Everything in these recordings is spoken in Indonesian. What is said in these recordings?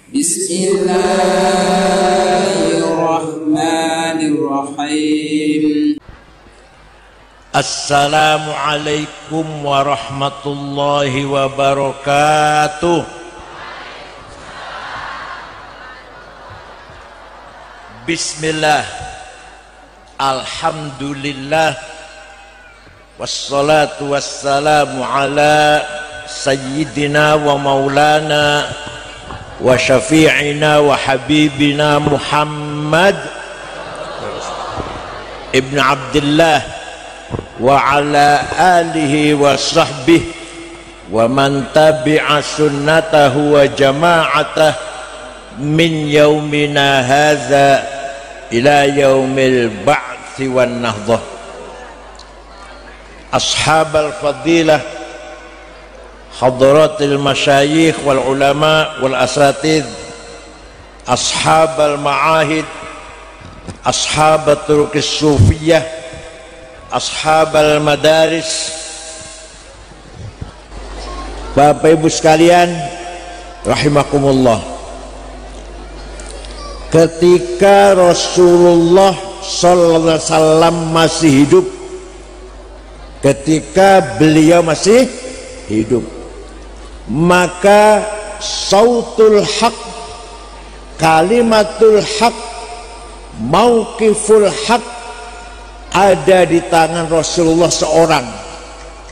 Bismillahirrahmanirrahim. Assalamualaikum warahmatullahi wabarakatuh. Bismillah, alhamdulillah, wassalatu wassalamu ala sayyidina wa maulana wa syafi'ina wa habibina Muhammad ibn Abdullah wa ala alihi wa sahbihi wa man tabi'a sunnatahu wa jama'atah min yaumina hadza ila yaumil ba'thi wan nahdah. Ashabal fadilah, hadratil masyayikh wal ulama wal asatid, ashabal ma'ahid, ashabat turuqis sufiyah, ashabal madaris, Bapak Ibu sekalian rahimakumullah. Ketika Rasulullah sallallahu alaihi wasallam masih hidup, ketika beliau masih hidup, maka sautul haq, kalimatul haq, mauqiful haq ada di tangan Rasulullah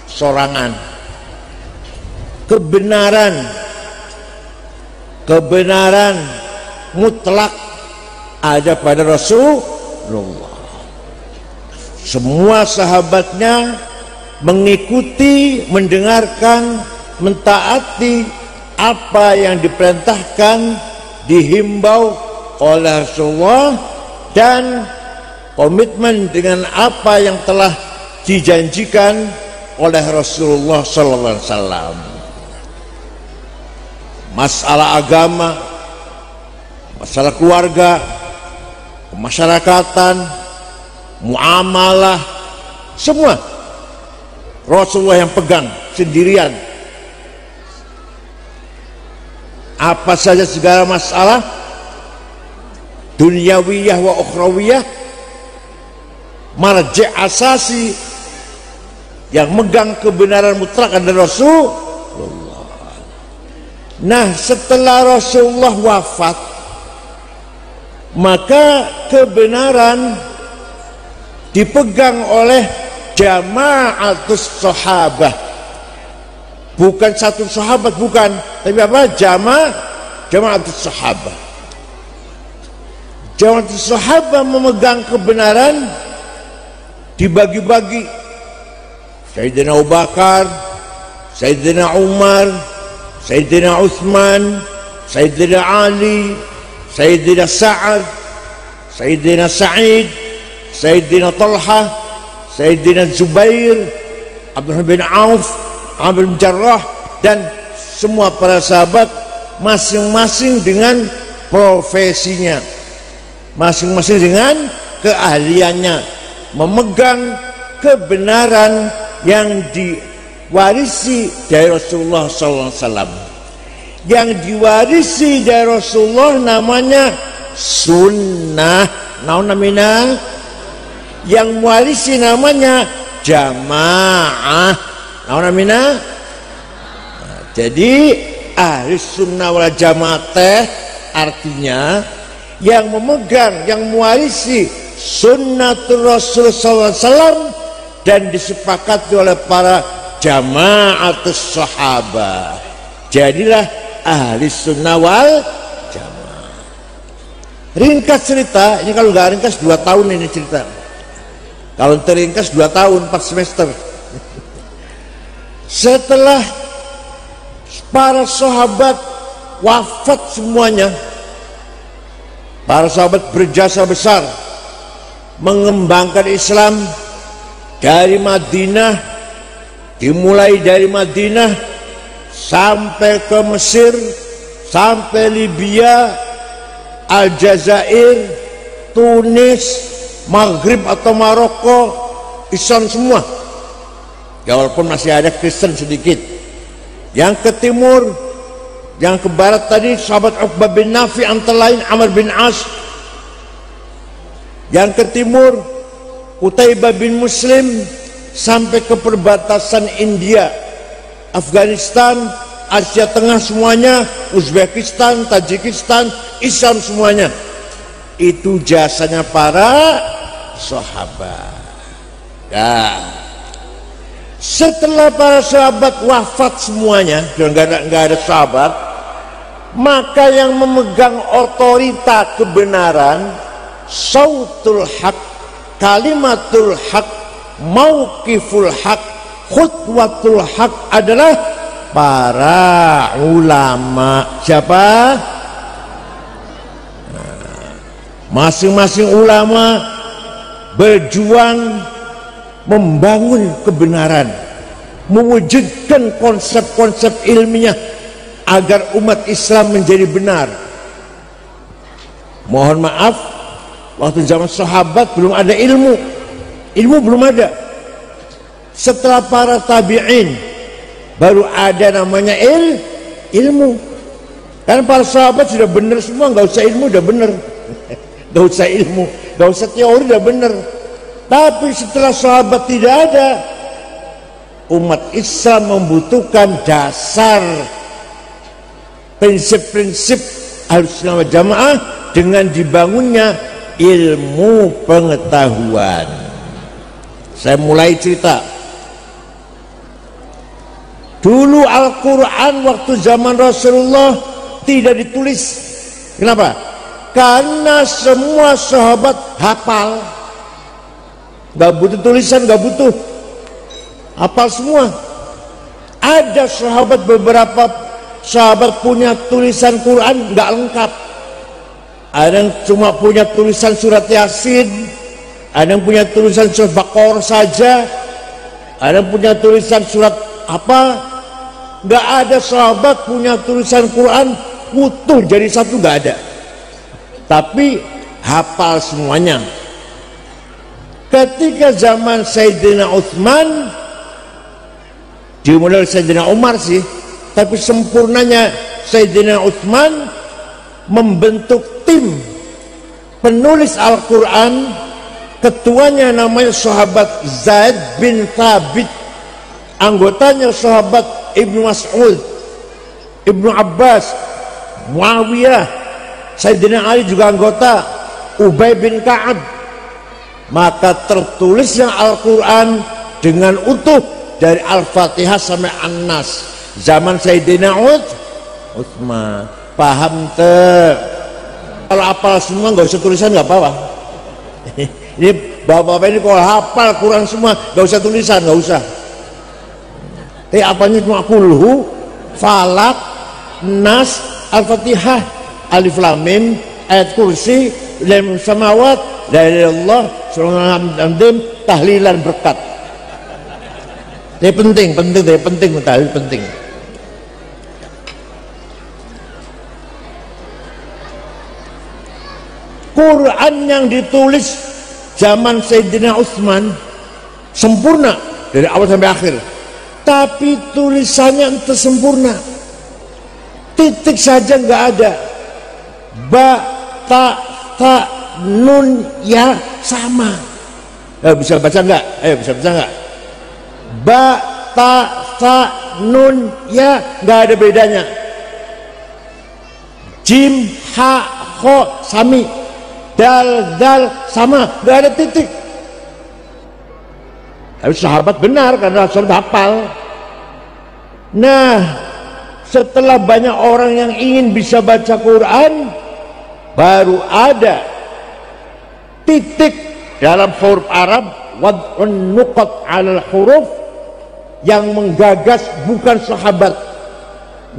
sorangan. Kebenaran mutlak ada pada Rasulullah. Semua sahabatnya mengikuti, mendengarkan, mentaati apa yang diperintahkan, dihimbau oleh Rasulullah, dan komitmen dengan apa yang telah dijanjikan oleh Rasulullah sallallahu alaihi wasallam. Masalah agama, masalah keluarga, kemasyarakatan, muamalah, semua Rasulullah yang pegang sendirian. Apa saja segala masalah dunyawiyah wa ukhrawiyah, marji' asasi yang megang kebenaran mutlak adalah Rasulullah. Nah, setelah Rasulullah wafat, maka kebenaran dipegang oleh jama'atus sahabah. Bukan satu sahabat, bukan, tapi apa? Jama'atus sahabah. Jama'atus sahabah memegang kebenaran, dibagi-bagi. Sayyidina Abu Bakar, Sayyidina Umar, Sayyidina Uthman, Sayyidina Ali, Sayyidina Sa'ad, Sayyidina Sa'id, Sayyidina Talha, Sayyidina Zubair, Abdullah bin Auf, Amr bin Jarrah, dan semua para sahabat masing-masing dengan profesinya, masing-masing dengan keahliannya, memegang kebenaran yang diwarisi dari Rasulullah SAW. Yang diwarisi dari Rasulullah namanya sunnah. Namanya yang mewarisi namanya jamaah. Namanya. Jadi ahli sunnah wal jamaah artinya yang memegang, yang mewarisi sunnatul Rasul SAW dan disepakati oleh para jama'atus sahabah. Jadilah ahli sunnah wal jamaah. Ringkas cerita, ini kalau nggak ringkas 2 tahun ini cerita. Kalau teringkas 2 tahun 4 semester. Setelah para sahabat wafat semuanya, para sahabat berjasa besar mengembangkan Islam dari Madinah, dimulai dari Madinah sampai ke Mesir, sampai Libya, Aljazair, Tunis, Maghrib atau Maroko, Islam semua. Ya walaupun masih ada Kristen sedikit. Yang ke timur Yang ke barat tadi sahabat Uqbah bin Nafi, antara lain Amr bin As. Yang ke timur Qutaibah bin Muslim, sampai ke perbatasan India, Afghanistan, Asia Tengah semuanya, Uzbekistan, Tajikistan, Islam semuanya. Itu jasanya para sahabat. Ya. Setelah para sahabat wafat semuanya, nggak ada sahabat, maka yang memegang otorita kebenaran, sautul haq, kalimatul haq, mauqiful haq, khutwatul haq adalah para ulama. Siapa? Masing-masing ulama berjuang membangun kebenaran, mewujudkan konsep-konsep ilmiah agar umat Islam menjadi benar. Mohon maaf, waktu zaman sahabat belum ada ilmu belum ada. Setelah para tabi'in baru ada namanya ilmu. Karena para sahabat sudah benar semua, nggak usah ilmu udah benar. Nggak usah ilmu, nggak usah teori udah benar. Tapi setelah sahabat tidak ada, umat Islam membutuhkan dasar prinsip-prinsip Ahlussunnah wal Jamaah dengan dibangunnya ilmu pengetahuan. Saya mulai cerita. Dulu Al-Quran waktu zaman Rasulullah tidak ditulis. Kenapa? Karena semua sahabat hafal, gak butuh tulisan, gak butuh, hafal semua. Ada sahabat, beberapa sahabat punya tulisan Quran gak lengkap. Ada yang cuma punya tulisan surat Yasin, ada yang punya tulisan surat Baqarah saja, ada yang punya tulisan surat apa. Gak ada sahabat punya tulisan Quran utuh jadi satu, gak ada. Tapi hafal semuanya. Ketika zaman Sayyidina Utsman, dimulai Sayyidina Umar sih, tapi sempurnanya Sayyidina Utsman membentuk tim penulis Al-Quran. Ketuanya namanya sahabat Zaid bin Thabit, anggotanya sahabat Ibnu Mas'ud, Ibnu Abbas, Muawiyah, Sayyidina Ali juga anggota, Ubay bin Ka'ab. Maka tertulisnya Al-Quran dengan utuh dari Al-Fatihah sampai An-Nas. Zaman Sayyidina Utsman. Paham tuh? Kalau hafal semua nggak usah tulisan nggak apa-apa. Ini bapak-bapak ini kalau hafal Quran semua nggak usah tulisan, nggak usah. Apanya cuma kulhu, falak, nas, Al-Fatihah, alif lam mim, ayat kursi, lam samawat, la ilaha illallah, subhanallah, tahlilan berkat. Ini penting, tahlil penting. Quran yang ditulis zaman Sayyidina Utsman sempurna dari awal sampai akhir, tapi tulisannya entah sempurna, titik saja nggak ada. Ba, ta, nun, ya sama. Bisa baca nggak? Bisa baca nggak? Ba, ta, nun, ya nggak ada bedanya. Jim, ha, kho, sami. Dal sama, nggak ada titik. Tapi sahabat benar karena sahabat hafal. Nah, setelah banyak orang yang ingin bisa baca Quran, baru ada titik dalam huruf Arab, wad'un nuqat 'alal huruf, yang menggagas bukan sahabat,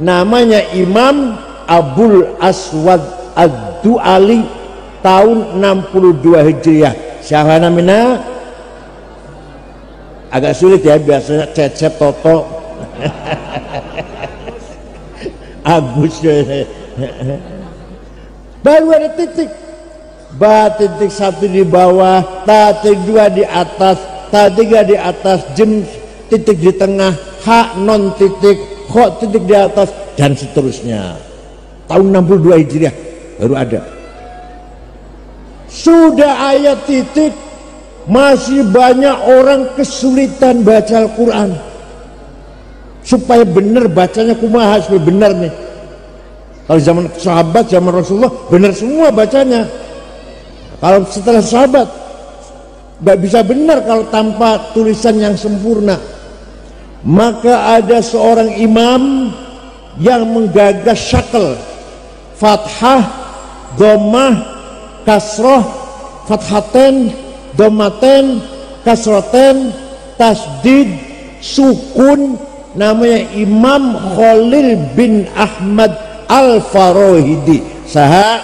namanya Imam Abul Aswad Ad-Du'ali, tahun 62 Hijriah. Siapa namanya? Agak sulit ya, biasanya Cecep, Toto, Agus. Baru ada titik. Ba titik satu di bawah, ta titik dua di atas, ta tiga di atas, jim titik di tengah, ha non titik, kho titik di atas, dan seterusnya. Tahun 62 Hijriah baru ada. Sudah ayat titik, masih banyak orang kesulitan baca Al-Quran. Supaya benar bacanya kumaha, supaya benar nih. Kalau zaman sahabat, zaman Rasulullah benar semua bacanya. Kalau setelah sahabat nggak bisa benar kalau tanpa tulisan yang sempurna. Maka ada seorang imam yang menggagas syakl, fathah, dhammah, kasroh, fathaten, dhammaten, kasroten, tasdid, sukun. Namanya Imam Khalil bin Ahmad Al-Farahidi. Saha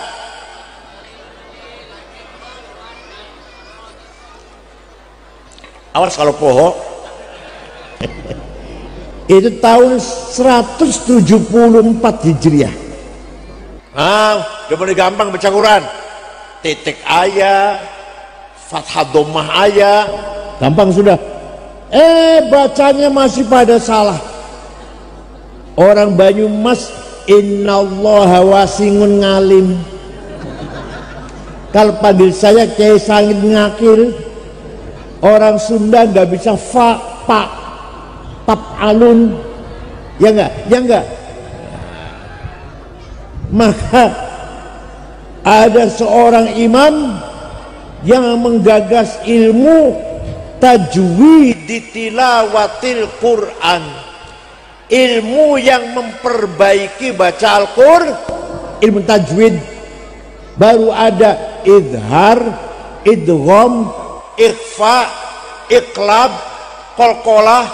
awas kalau poho. Itu tahun 174 Hijriah. Udah mulai gampang baca Quran. Titik ayat, fathah dhammah ayat, gampang sudah. Bacanya masih pada salah. Orang Banyumas, innallaha wasingun ngalim. Kalau panggil saya Kiai Sangit Ngakil. Orang Sunda nggak bisa fa, pa, tap, alun, ya enggak. Maka ada seorang imam yang menggagas ilmu tajwid tilawatil Quran, ilmu yang memperbaiki baca Al-Quran, ilmu tajwid. Baru ada idhar, idgham, ikhfa, iqlab, qalqalah,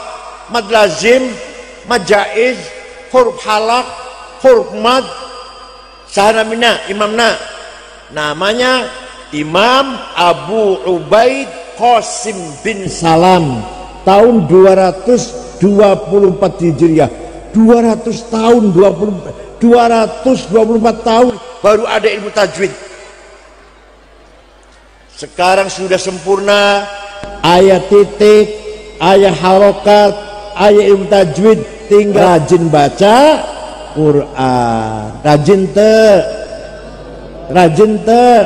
mad lazim, mad jaiz, huruf halak, huruf mad. Sahanamina imamna namanya Imam Abu Ubaid Qasim bin Salam, tahun 224 Hijriah. 200 tahun, 224 tahun baru ada ilmu tajwid. Sekarang sudah sempurna, ayat titik, ayat harokat, ayat ilmu tajwid. Tinggal rajin baca Quran. Rajin te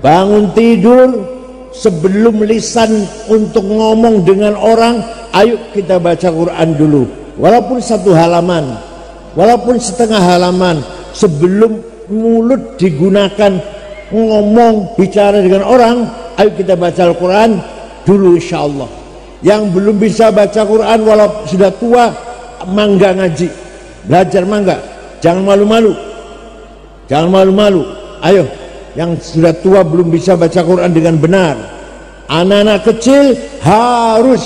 bangun tidur sebelum lisan untuk ngomong dengan orang, ayo kita baca Quran dulu, walaupun satu halaman, walaupun setengah halaman. Sebelum mulut digunakan ngomong bicara dengan orang, ayo kita baca Al-Quran dulu insyaallah. Yang belum bisa baca Quran walau sudah tua, mangga ngaji, belajar mangga, jangan malu-malu, ayo. Yang sudah tua belum bisa baca Quran dengan benar, anak-anak kecil harus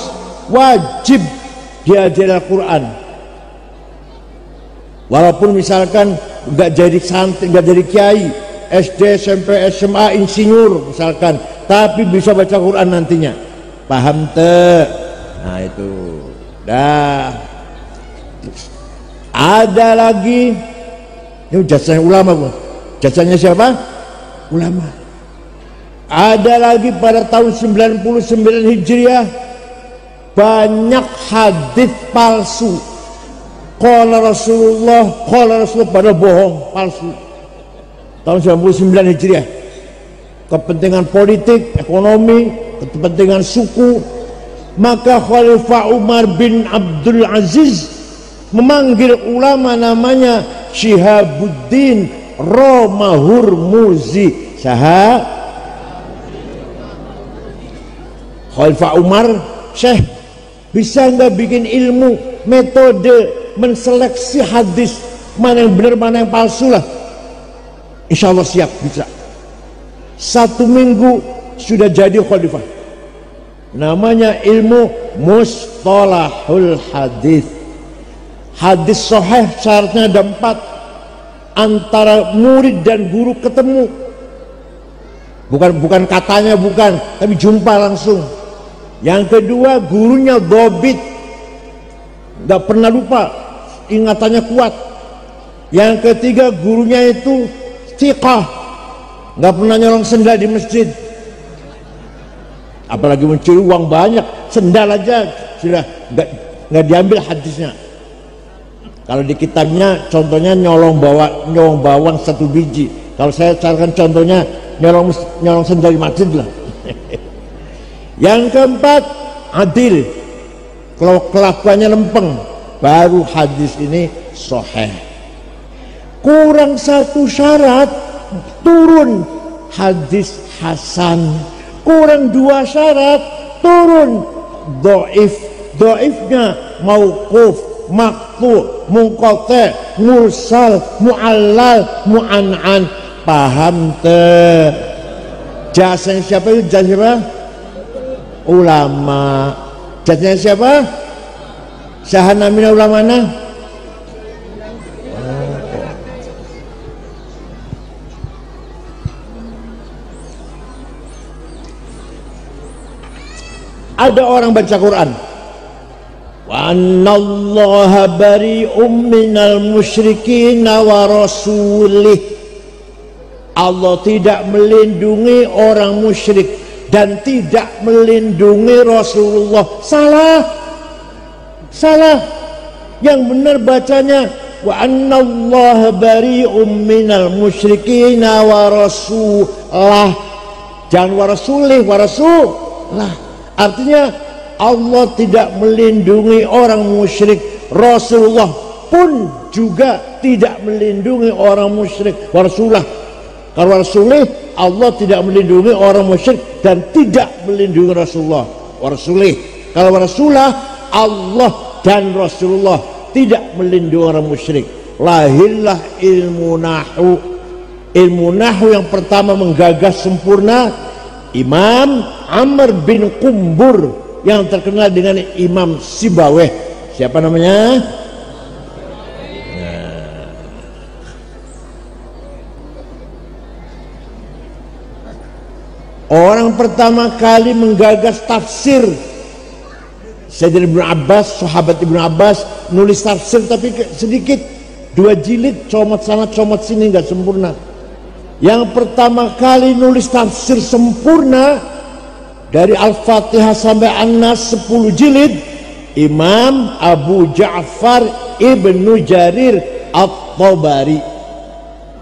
wajib diajari Al-Quran. Walaupun misalkan nggak jadi santri, nggak jadi kiai, SD, SMP, SMA, insinyur misalkan, tapi bisa baca Quran nantinya. Paham te? Nah itu. Dah. Ada lagi, ini jasanya ulama, Bu. Jasanya siapa? Ulama. Ada lagi pada tahun 99 Hijriah banyak hadis palsu. Qala Rasulullah pada bohong, palsu. Tahun 99 Hijriah. Kepentingan politik, ekonomi, kepentingan suku. Maka Khalifah Umar bin Abdul Aziz memanggil ulama namanya Syihabuddin Romahurmuzi. Saha Khalifah Umar, Syekh, bisa nggak bikin ilmu metode menseleksi hadis mana yang benar mana yang palsu lah? Insya Allah siap, bisa. 1 minggu sudah jadi khalifah. Namanya ilmu mustalahul hadis. Hadis sahih syaratnya ada 4, antara murid dan guru ketemu, bukan katanya, bukan, tapi jumpa langsung. Yang kedua, gurunya dhabit, nggak pernah lupa, ingatannya kuat. Yang ketiga, gurunya itu thiqah, nggak pernah nyolong sendal di masjid, apalagi mencuri uang banyak, sendal aja sudah nggak diambil hadisnya. Kalau di kitabnya contohnya nyolong bawang 1 biji. Kalau saya carikan contohnya nyolong sendal masjid lah. Yang keempat, adil. Kalau kelakuannya lempeng, baru hadis ini sahih. Kurang 1 syarat, turun hadis hasan. Kurang 2 syarat, turun dhaif. Dhaifnya mauquf, maqtu, munqati, mursal, muallal, mu'an'an. Paham teh? Jasanya siapa itu? Jasa siapa? Ulama. Jasanya siapa? Sahana mina ulamana. Ada orang baca Quran, wa annallaha bari'um minal musyrikin wa rasulih. Allah tidak melindungi orang musyrik dan tidak melindungi Rasulullah. Salah. Yang benar bacanya wa annallaha bari'um minal musyrikin wa rasulah. Jangan wa rasulih, wa rasulah. Artinya Allah tidak melindungi orang musyrik, Rasulullah pun juga tidak melindungi orang musyrik. Warasulah, kalau Rasulullah Allah tidak melindungi orang musyrik dan tidak melindungi Rasulullah. Warasulih, kalau Rasulullah Allah dan Rasulullah tidak melindungi orang musyrik. Lahirlah ilmu nahu yang pertama menggagas sempurna Imam Amr bin Qumbur yang terkenal dengan Imam Sibaweh. Siapa namanya? Orang pertama kali menggagas tafsir. Sayyidina Ibnu Abbas, sahabat Ibnu Abbas, nulis tafsir tapi sedikit, 2 jilid, comot sana comot sini, nggak sempurna. Yang pertama kali nulis tafsir sempurna dari Al-Fatihah sampai An-Nas 10 jilid, Imam Abu Ja'far Ibnu Jarir At-Tabari.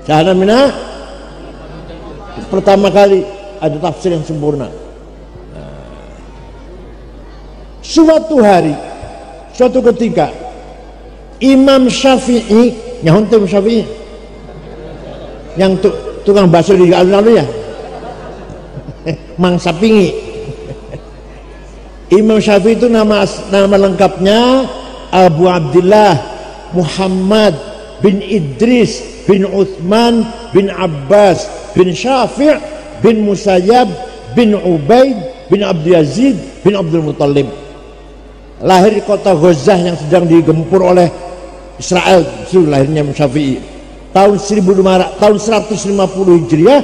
Sana mina pertama kali ada tafsir yang sempurna. Suatu hari, suatu ketika, Imam Syafi'i, nyahonte Syafi'i, yang tukang bakso di alun-alun ya, Mang Sapingi. Imam Syafi'i itu nama lengkapnya Abu Abdullah Muhammad bin Idris bin Uthman bin Abbas bin Syafi' bin Musayyab bin Ubaid bin Abdul Yazid bin Abdul Muttalib. Lahir di kota Ghazah yang sedang digempur oleh Israel. Itu lahirnya Imam Syafi'i tahun 150 Hijriah,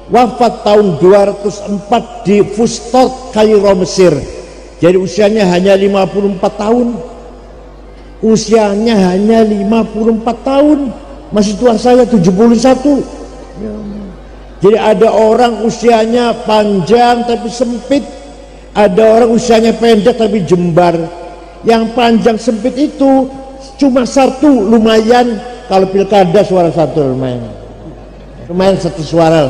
wafat tahun 204 di Fustot, Kairo, Mesir. Jadi usianya hanya 54 tahun. Usianya hanya 54 tahun. Masih tua saya 71. Jadi ada orang usianya panjang tapi sempit, ada orang usianya pendek tapi jembar. Yang panjang sempit itu cuma 1 lumayan. Kalau pilkada suara 1 lumayan 1 suara.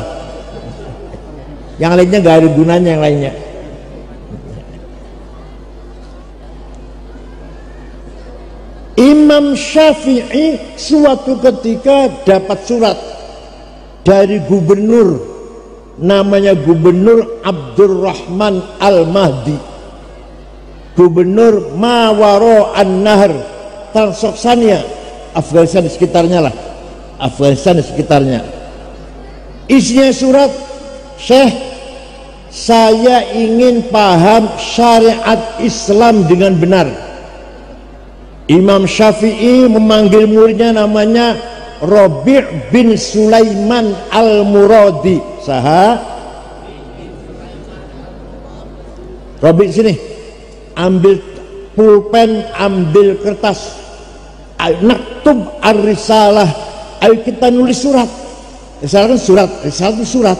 Yang lainnya gak ada gunanya, yang lainnya. Imam Syafi'i suatu ketika dapat surat dari gubernur, namanya Gubernur Abdurrahman Al-Mahdi, Gubernur Mawaro An-Nahr, Transoksania, Afghanistan di sekitarnya lah, Afghanistan di sekitarnya. Isinya surat, Syekh, saya ingin paham syariat Islam dengan benar. Imam Syafi'i memanggil muridnya namanya Rabi' bin Sulaiman Al-Muradi. Saha? Rabi' sini, ambil pulpen, ambil kertas, naktub ar-risalah, ayo kita nulis surat. Risalah kan surat, risalah itu surat,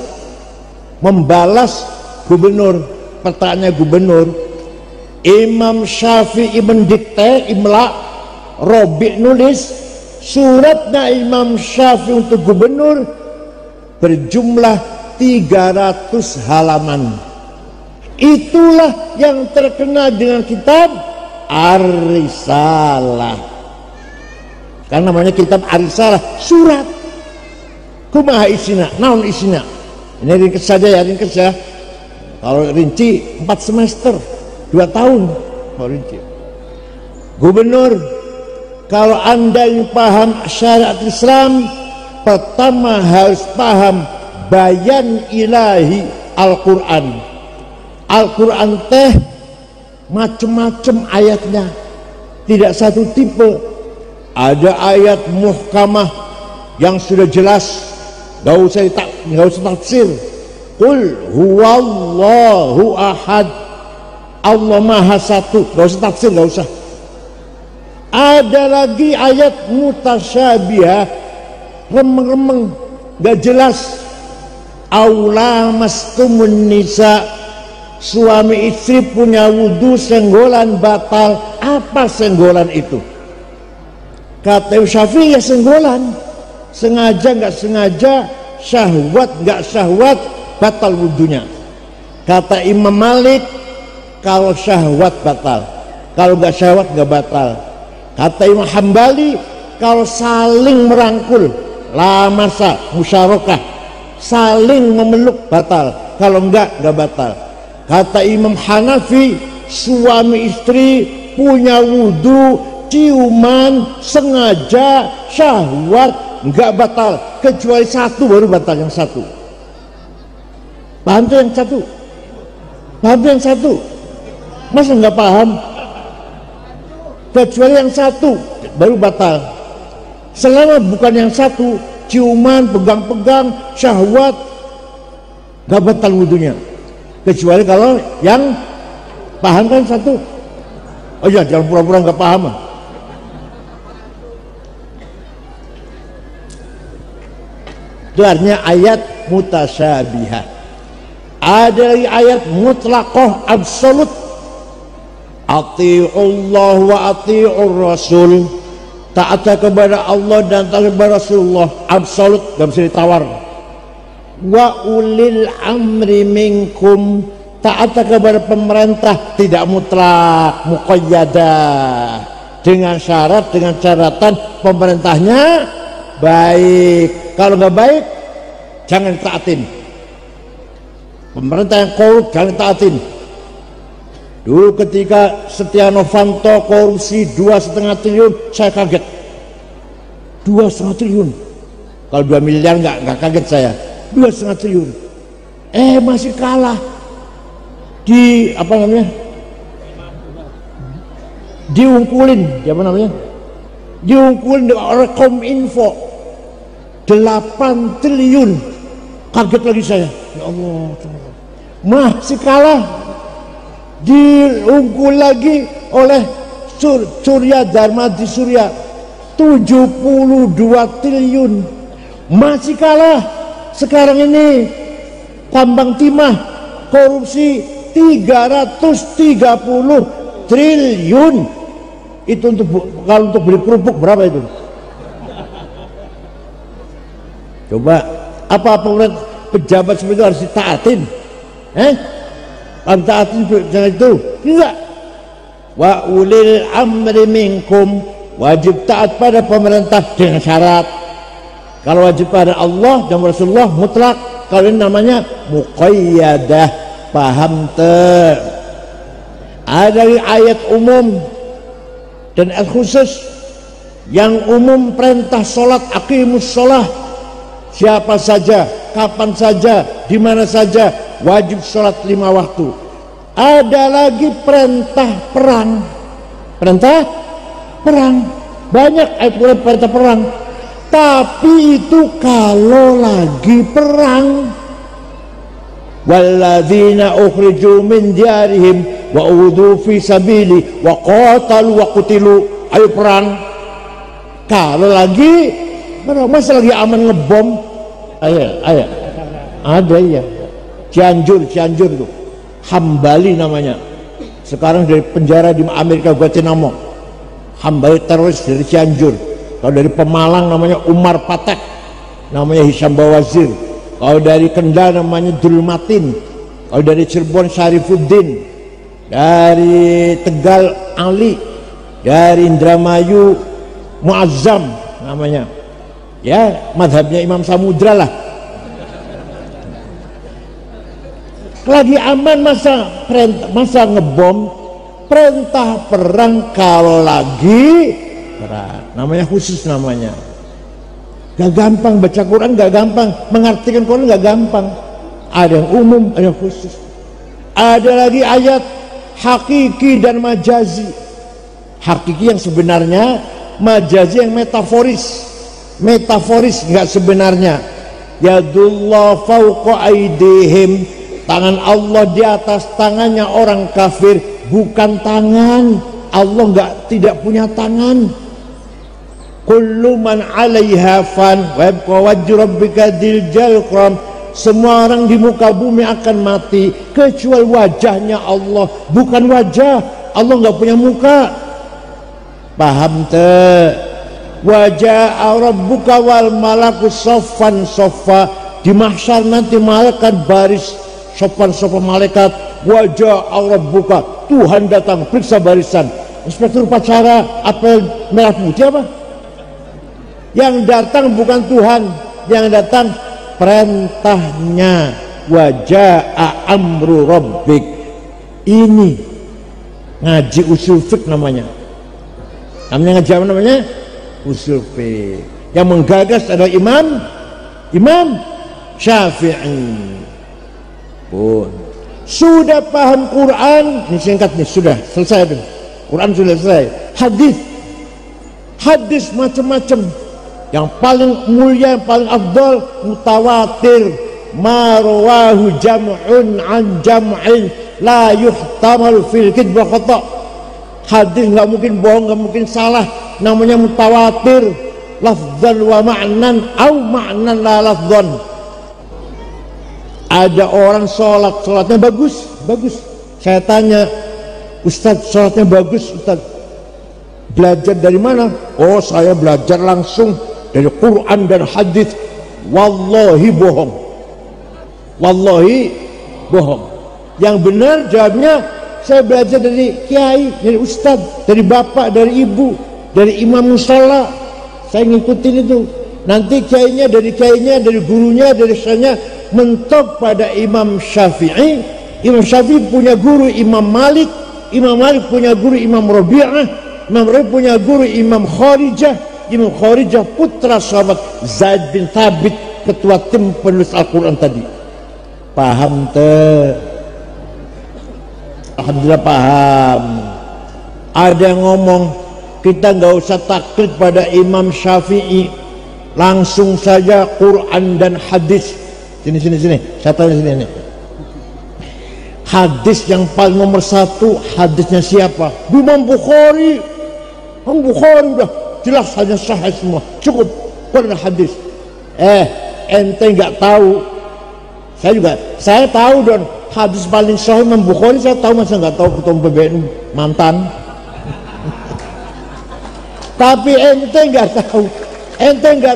membalas gubernur. Pertanyaannya gubernur, Imam Syafi'i mendikte imla, Robi nulis suratnya Imam Syafi'i untuk gubernur berjumlah 300 halaman. Itulah yang terkenal dengan kitab Ar-Risalah. Karena namanya kitab Ar-Risalah, surat. Kumaha isina, naon isina. Ini ringkes saja ya, ringkes ya. Kalau rinci 4 semester, 2 tahun. Kalau rinci. Gubernur, kalau Anda yang paham syariat Islam, pertama harus paham bayan ilahi Al-Quran. Al-Quran teh macam-macam ayatnya, tidak satu tipe. Ada ayat muhkamah yang sudah jelas, gak usah tafsir. Qul huwallahu ahad, Allah maha satu, gak usah tafsir, gak usah. Ada lagi ayat mutasyabihah, remeng-remeng, gak jelas. Aula mastumun nisa, suami istri punya wudhu senggolan batal. Apa senggolan itu? Kata Syafi'i ya senggolan, sengaja nggak sengaja, syahwat nggak syahwat, batal wudhunya. Kata Imam Malik, kalau syahwat batal, kalau nggak syahwat nggak batal. Kata Imam Hambali, kalau saling merangkul, lamasa musyarakah, saling memeluk batal, kalau nggak batal. Kata Imam Hanafi, suami istri punya wudhu, ciuman, sengaja, syahwat, nggak batal, kecuali satu baru batal, yang satu. Paham tuh yang satu? Paham tuh yang satu? Masa nggak paham? Kecuali yang satu baru batal. Selama bukan yang satu, ciuman, pegang-pegang, syahwat, nggak batal wudhunya. Kecuali kalau yang paham kan satu. Oh iya, jangan pura-pura nggak paham. Itu artinya ayat mutasyabihah. Ada lagi ayat mutlaqah absolut. Ati'ullah wa ati'ur rasul. Taat kepada Allah dan taat kepada Rasulullah, absolut, gak bisa ditawar. Wa ulil amri minkum, taat kepada pemerintah, tidak mutlak, muqayyadah, dengan syarat, dengan catatan pemerintahnya baik. Kalau nggak baik, jangan taatin. Pemerintah yang korup jangan taatin. Dulu ketika Setia Novanto korupsi 2,5 triliun, saya kaget. 2,5 triliun. Kalau 2 miliar nggak kaget saya. 2,5 triliun. Masih kalah di apa namanya? Diungkulin, apa namanya? Diungkulin oleh Kominfo 8 triliun. Kaget lagi saya. Ya Allah, masih kalah. Diunggul lagi oleh Surya Dharma di Surya 72 triliun. Masih kalah. Sekarang ini tambang timah korupsi 330 triliun. Itu kalau untuk beli kerupuk berapa itu? Coba apa pejabat seperti itu harus ditaatin? Taatin jangan itu? Enggak. Wa ulil amri minkum, wajib taat pada pemerintah dengan syarat. Kalau wajib pada Allah dan Rasulullah mutlak. Kalau ini namanya muqayyadah. Paham ter? Ada ayat umum dan ayat khusus. Yang umum perintah sholat, aqimus sholah. Siapa saja, kapan saja, di mana saja wajib sholat 5 waktu. Ada lagi perintah perang. Perintah perang. Banyak ayat perintah perang. Tapi itu kalau lagi perang. Walladzina ukhriju min diyarihim wa udhu fi sabili wa qatalu wa qutilu. Ayo perang. Kalau lagi masa lagi aman ngebom. Ayo. Ada ya. Cianjur tuh. Hambali namanya. Sekarang dari penjara di Amerika Guantanamo. Hambali teroris dari Cianjur. Kalau dari Pemalang namanya Umar Patek, namanya Hisham Bawazir. Kalau dari Kendal namanya Dul Matin. Kalau dari Cirebon Syarifuddin. Dari Tegal Ali. Dari Indramayu Muazzam namanya. Ya, madhabnya Imam Samudra lah. Lagi aman masa ngebom, perintah perang kalau lagi perang. Namanya khusus namanya. Gak gampang baca Quran, gak gampang mengartikan Quran, gak gampang. Ada yang umum, ada yang khusus. Ada lagi ayat hakiki dan majazi. Hakiki yang sebenarnya, majazi yang metaforis. Metaforis nggak sebenarnya. Yadullah fauqa aidihim, tangan Allah di atas tangannya orang kafir, bukan tangan. Allah tidak punya tangan. Kullu man 'alaiha fan wa yabqa wajhu rabbika dzil jalali wal ikram. Semua orang di muka bumi akan mati kecuali wajahnya Allah, bukan wajah. Allah nggak punya muka. Paham teh? Wajah rabbuka wal malaku soffan soffa. Di mahsyar nanti malaikat baris sopan-sopan malaikat. Wajah rabbuka, Tuhan datang periksa barisan. Inspektur upacara apel merah putih apa? Yang datang bukan Tuhan, yang datang perintahnya. Wajah amru rabbik. Ini ngaji usul fiqh namanya. Ngaji apa namanya? Usul fiqh. Yang menggagas adalah Imam Syafi'i. Pun sudah paham Quran, ini singkat nih, sudah selesai. Quran sudah selesai. Hadis macam-macam. Yang paling mulia, yang paling afdal mutawatir. Marwahu jam'un an jam'in la yuhtamal fil kidb wa khata'. Hadis nggak mungkin bohong, nggak mungkin salah. Namanya mutawatir, lafzan wa ma'nan au ma'nan la lafzan. Ada orang sholatnya bagus. Saya tanya, Ustadz sholatnya bagus, Ustadz belajar dari mana? Oh, saya belajar langsung dari Quran dan hadis. Wallahi bohong. Yang benar jawabnya, saya belajar dari kiai, dari ustadz, dari bapak, dari ibu, dari imam musola. Saya ngikutin itu. Nanti kiainya, dari gurunya, dari syekhnya mentok pada Imam Syafi'i. Imam Syafi'i punya guru Imam Malik. Imam Malik punya guru Imam Rabi'ah. Imam Rabi'ah punya guru Imam Kharijah. Imam Kharijah putra sahabat Zaid bin Thabit, ketua tim penulis Al-Quran tadi. Paham teh? Alhamdulillah paham. Ada yang ngomong kita nggak usah taklid pada Imam Syafi'i, langsung saja Quran dan hadis. Sini, saya tanya sini. Hadis yang paling nomor satu, hadisnya siapa? Imam Bukhari. Imam Bukhari udah jelas hanya sahih semua, cukup Quran dan hadis. Ente nggak tahu. Saya tahu dan hadis paling sahih Imam Bukhari saya tahu, masa nggak tahu ketua PBNU mantan. Tapi ente nggak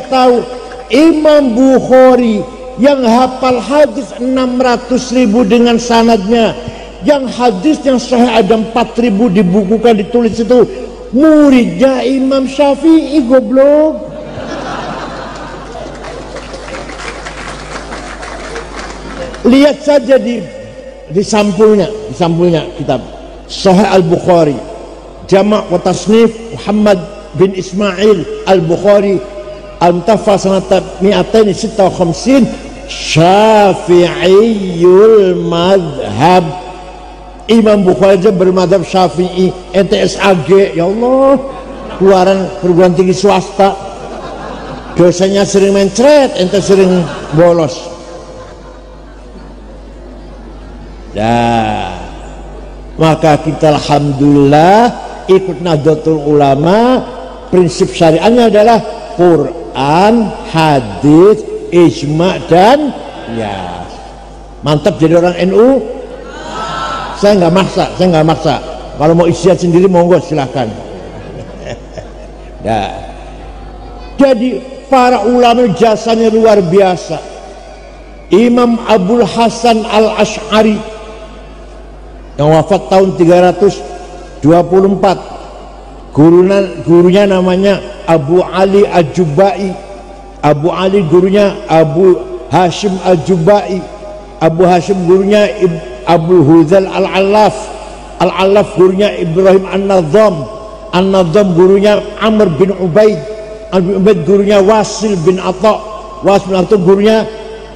tahu Imam Bukhari yang hafal hadis 600.000 dengan sanadnya, yang hadis yang sahih ada 4.000 dibukukan, ditulis itu muridnya Imam Syafi'i. Goblok. Lihat saja di sampulnya kitab Sahih Al-Bukhari, Jama' wa Tasnif Muhammad bin Ismail Al-Bukhari, Al-Mutawaffa sanata 256, Syafi'iyul madhab. Imam Bukhari aja bermadhab Syafi'i. NTSAG, ya Allah, keluaran perguruan tinggi swasta, dosanya sering mencret, ente sering bolos. Nah, maka kita alhamdulillah ikut Nahdlatul Ulama. Prinsip syariahnya adalah Quran, hadis, ijma' dan qiyas. Mantap jadi orang NU. Saya nggak maksa. Kalau mau ijtihad sendiri monggo silahkan. Nah, jadi para ulama jasanya luar biasa. Imam Abul Hasan Al-Asy'ari yang wafat tahun 324, gurunya namanya Abu Ali Al-Jubai. Abu Ali gurunya Abu Hashim Al-Jubai. Abu Hashim gurunya Abu Hudzal Al-Allaf. Al-Allaf gurunya Ibrahim An-Nadham. An-Nadham gurunya Amr bin Ubaid. Amr bin Ubaid gurunya Wasil bin Atha. Wasil bin Atha gurunya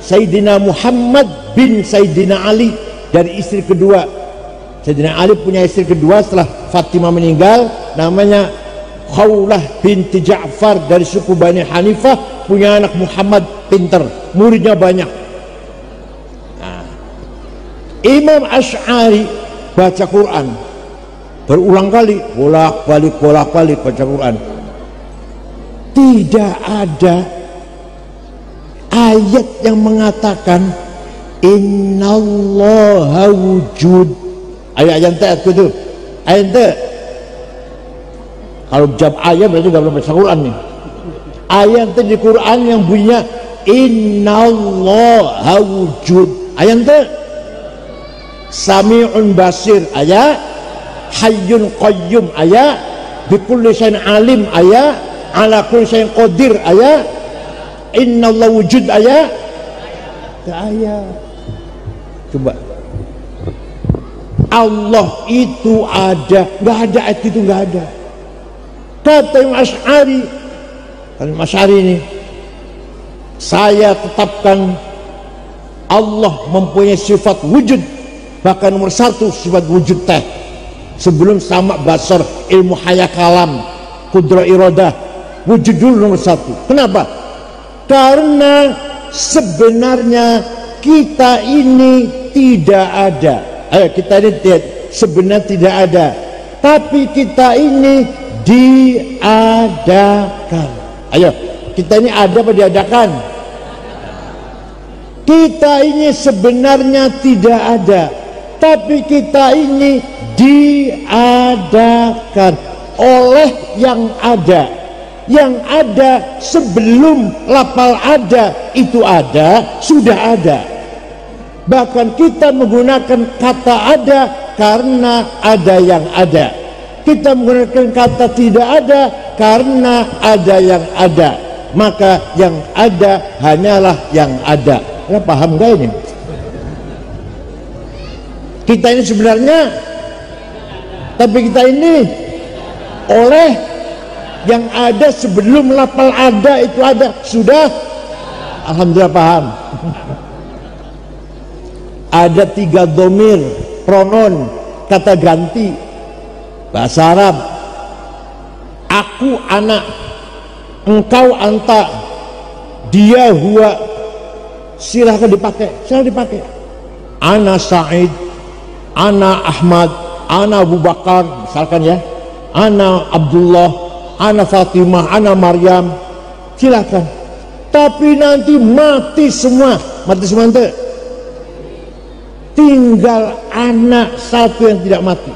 Sayyidina Muhammad bin Sayyidina Ali dari istri kedua. Sayyidina Ali punya istri kedua setelah Fatimah meninggal, namanya Khawlah binti Ja'far dari suku Bani Hanifah, punya anak Muhammad pinter, muridnya banyak. Nah, Imam Asy'ari baca Quran berulang kali, bolak-balik baca Quran. Tidak ada ayat yang mengatakan innallaha wujud. Ayat itu ayat itu. Kalau jawab ayat berarti nggak pernah baca Quran nih. Ayat itu di Quran yang bunyinya innallaha wujud. Ayat itu Sami'un basir, ayat Hayyun qayyum, ayat bikulli syai'in alim, ayat ala kulli syai'in qadir, ayat innallaha wujud, ayat. Coba Allah itu ada, nggak ada ayat itu, nggak ada. Kata Imam Asy'ari ini, saya tetapkan Allah mempunyai sifat wujud, bahkan nomor satu sifat wujud teh sebelum sama basar, ilmu haya kalam, kudrah iradah, wujud dulu nomor satu. Kenapa? Karena sebenarnya kita ini tidak ada. Ayo, kita ini sebenarnya tidak ada, tapi kita ini diadakan. Ayo, kita ini ada apa diadakan? Kita ini sebenarnya tidak ada, tapi kita ini diadakan oleh yang ada. Yang ada sebelum lafal ada itu ada, sudah ada. Bahkan kita menggunakan kata ada karena ada yang ada. Kita menggunakan kata tidak ada karena ada yang ada. Maka yang ada hanyalah yang ada. Ya, paham gak ini? Kita ini sebenarnya, tapi kita ini oleh yang ada sebelum lafal ada itu ada, sudah. Alhamdulillah paham. Ada 3 dhamir pronoun kata ganti bahasa Arab. Aku anak, engkau anta, dia huwa. Silahkan dipakai, silahkan dipakai. Ana Sa'id, ana Ahmad, ana Abu Bakar, misalkan ya. Ana Abdullah, ana Fatimah, ana Maryam, silahkan. Tapi nanti mati semua, mati semua nanti. Tinggal anak satu yang tidak mati.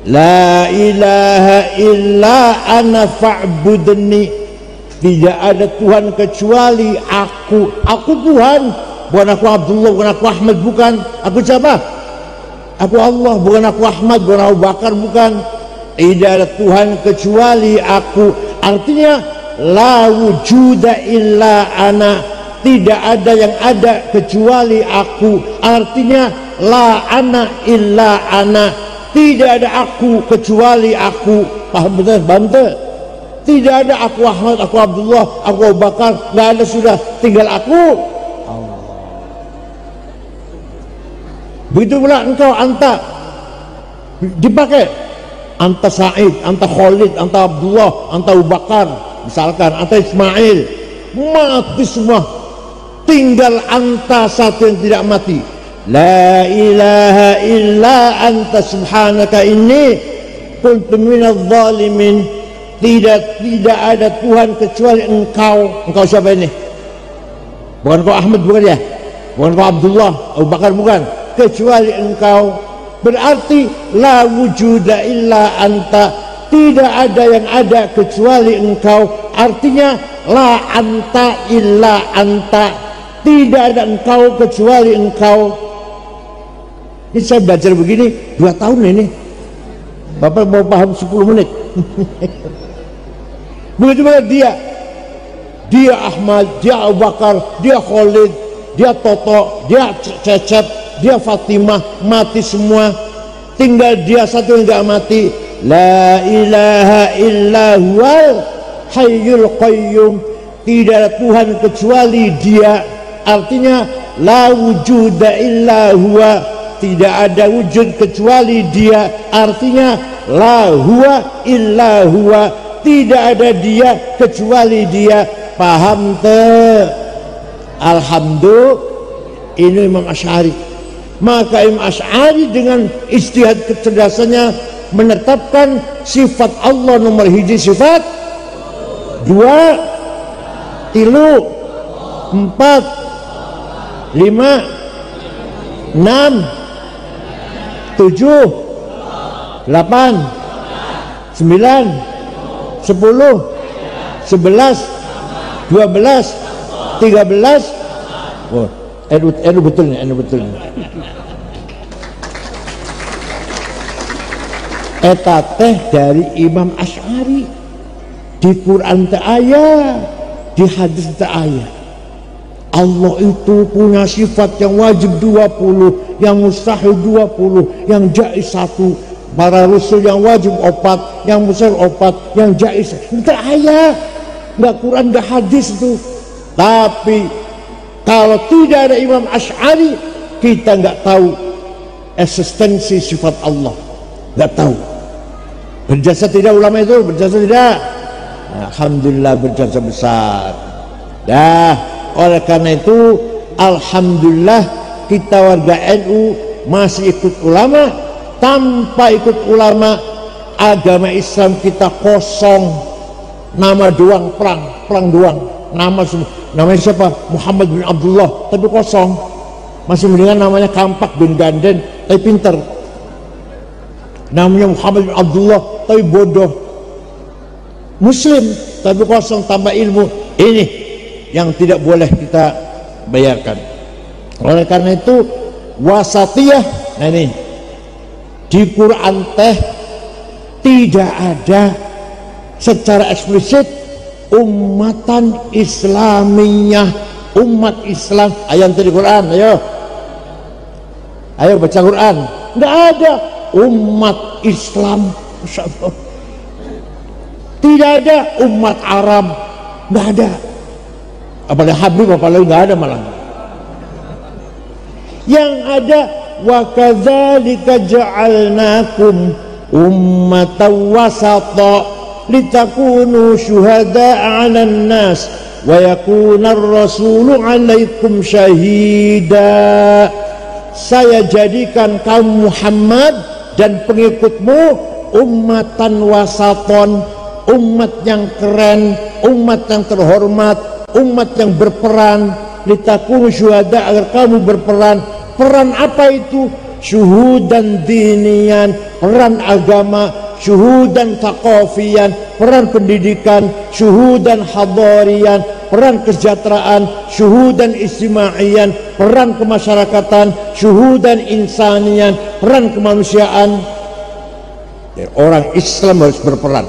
La ilaha illa ana fa'budni. Tidak ada Tuhan kecuali aku. Aku Tuhan, bukan aku Abdullah, bukan aku Ahmad, bukan. Aku siapa? Aku Allah, bukan aku Ahmad, bukan Abu Bakar, bukan. Tidak ada Tuhan kecuali aku. Artinya la wujuda illa ana. Tidak ada yang ada kecuali aku. Artinya la ana illa ana. Tidak ada aku kecuali aku. Paham betul? Paham betul? Tidak ada aku Ahmad, aku Abdullah, aku Abu Bakar. Nggak ada, sudah tinggal aku. Allah. Begitu pula engkau anta dipakai. Anta Sa'id, anta Khalid, anta Abdullah, anta Abu Bakar, misalkan anta Ismail. Mati semua, tinggal anta satu yang tidak mati. La ilaha illa anta subhanaka inni kuntu minadh dhalimin. Tidak ada Tuhan kecuali engkau. Engkau siapa ini? Bukan kau Ahmad, bukan ya? Bukan kau Abdullah, Abu Bakar, bukan. Kecuali engkau. Berarti la wujuda illa anta. tidak ada yang ada kecuali engkau. Artinya la anta illa anta, tidak ada engkau kecuali engkau. Ini saya belajar begini 2 tahun ini, Bapak mau paham 10 menit. Begitu banget dia Ahmad, dia Abu Bakar, dia Khalid, dia Toto, dia Cecep, dia Fatimah, mati semua. Tinggal dia satu yang gak mati. La ilaha illa huwal hayyul qayyum. Tidak ada Tuhan kecuali dia. Artinya la wujuda illa huwa, tidak ada wujud kecuali dia. Artinya la huwa illa huwa, tidak ada dia kecuali dia. Paham te? Alhamdulillah. Ini Imam Asy'ari. Maka Imam Asy'ari dengan ijtihad kecerdasannya menetapkan sifat Allah nomor hiji sifat 2, 3, 4, 5, 6, 7, 8, 9, 10, 11, 12, 13. Oh, enu betul nih, enu betul nih. Eta teh dari Imam Asy'ari. Di Quran teh aya, di hadis teh aya. Allah itu punya sifat yang wajib 20, yang mustahil 20, yang jaiz 1. Para rasul yang wajib 4, yang mustahil 4, yang jaiz. Itu aya. Enggak Quran, enggak hadis itu. Tapi kalau tidak ada Imam Asy'ari, kita enggak tahu eksistensi sifat Allah. Enggak tahu. Berjasa tidak ulama itu? Berjasa tidak? Alhamdulillah berjasa besar. Dah, oleh karena itu alhamdulillah kita warga NU masih ikut ulama. Tanpa ikut ulama, agama Islam kita kosong. Nama doang, perang doang. Namanya siapa? Muhammad bin Abdullah, tapi kosong. Masih mendingan namanya Kampak bin Ganden, tapi pinter. Namanya Muhammad bin Abdullah, tapi bodoh. Muslim, tapi kosong, tambah ilmu. Ini yang tidak boleh kita bayarkan. Oleh karena itu wasatiyah, nah ini di Quran teh tidak ada secara eksplisit ummatan Islamiyah, umat Islam. Ayat dari Quran, ayo baca Quran. Nggak ada umat Islam. Tidak ada umat Arab, nggak ada. Apalagi Habib, apalagi nggak ada malah. Yang ada wa kadzalika ja'alnakum ummatan wasata litakunu syuhada'a 'alan nas wa yakuna ar-rasulu 'alaikum syahida. Saya jadikan kaum Muhammad dan pengikutmu ummatan wasaton, umat yang keren, umat yang terhormat, umat yang berperan. Litakunu syuhada, agar kamu berperan. Peran apa itu? Syuhudan dinian, peran agama. Syuhudan taqafiyan, peran pendidikan. Syuhudan hadarian, peran kesejahteraan. Syuhudan istimaiyan, peran kemasyarakatan. Syuhudan insanian, peran kemanusiaan. Orang Islam harus berperan.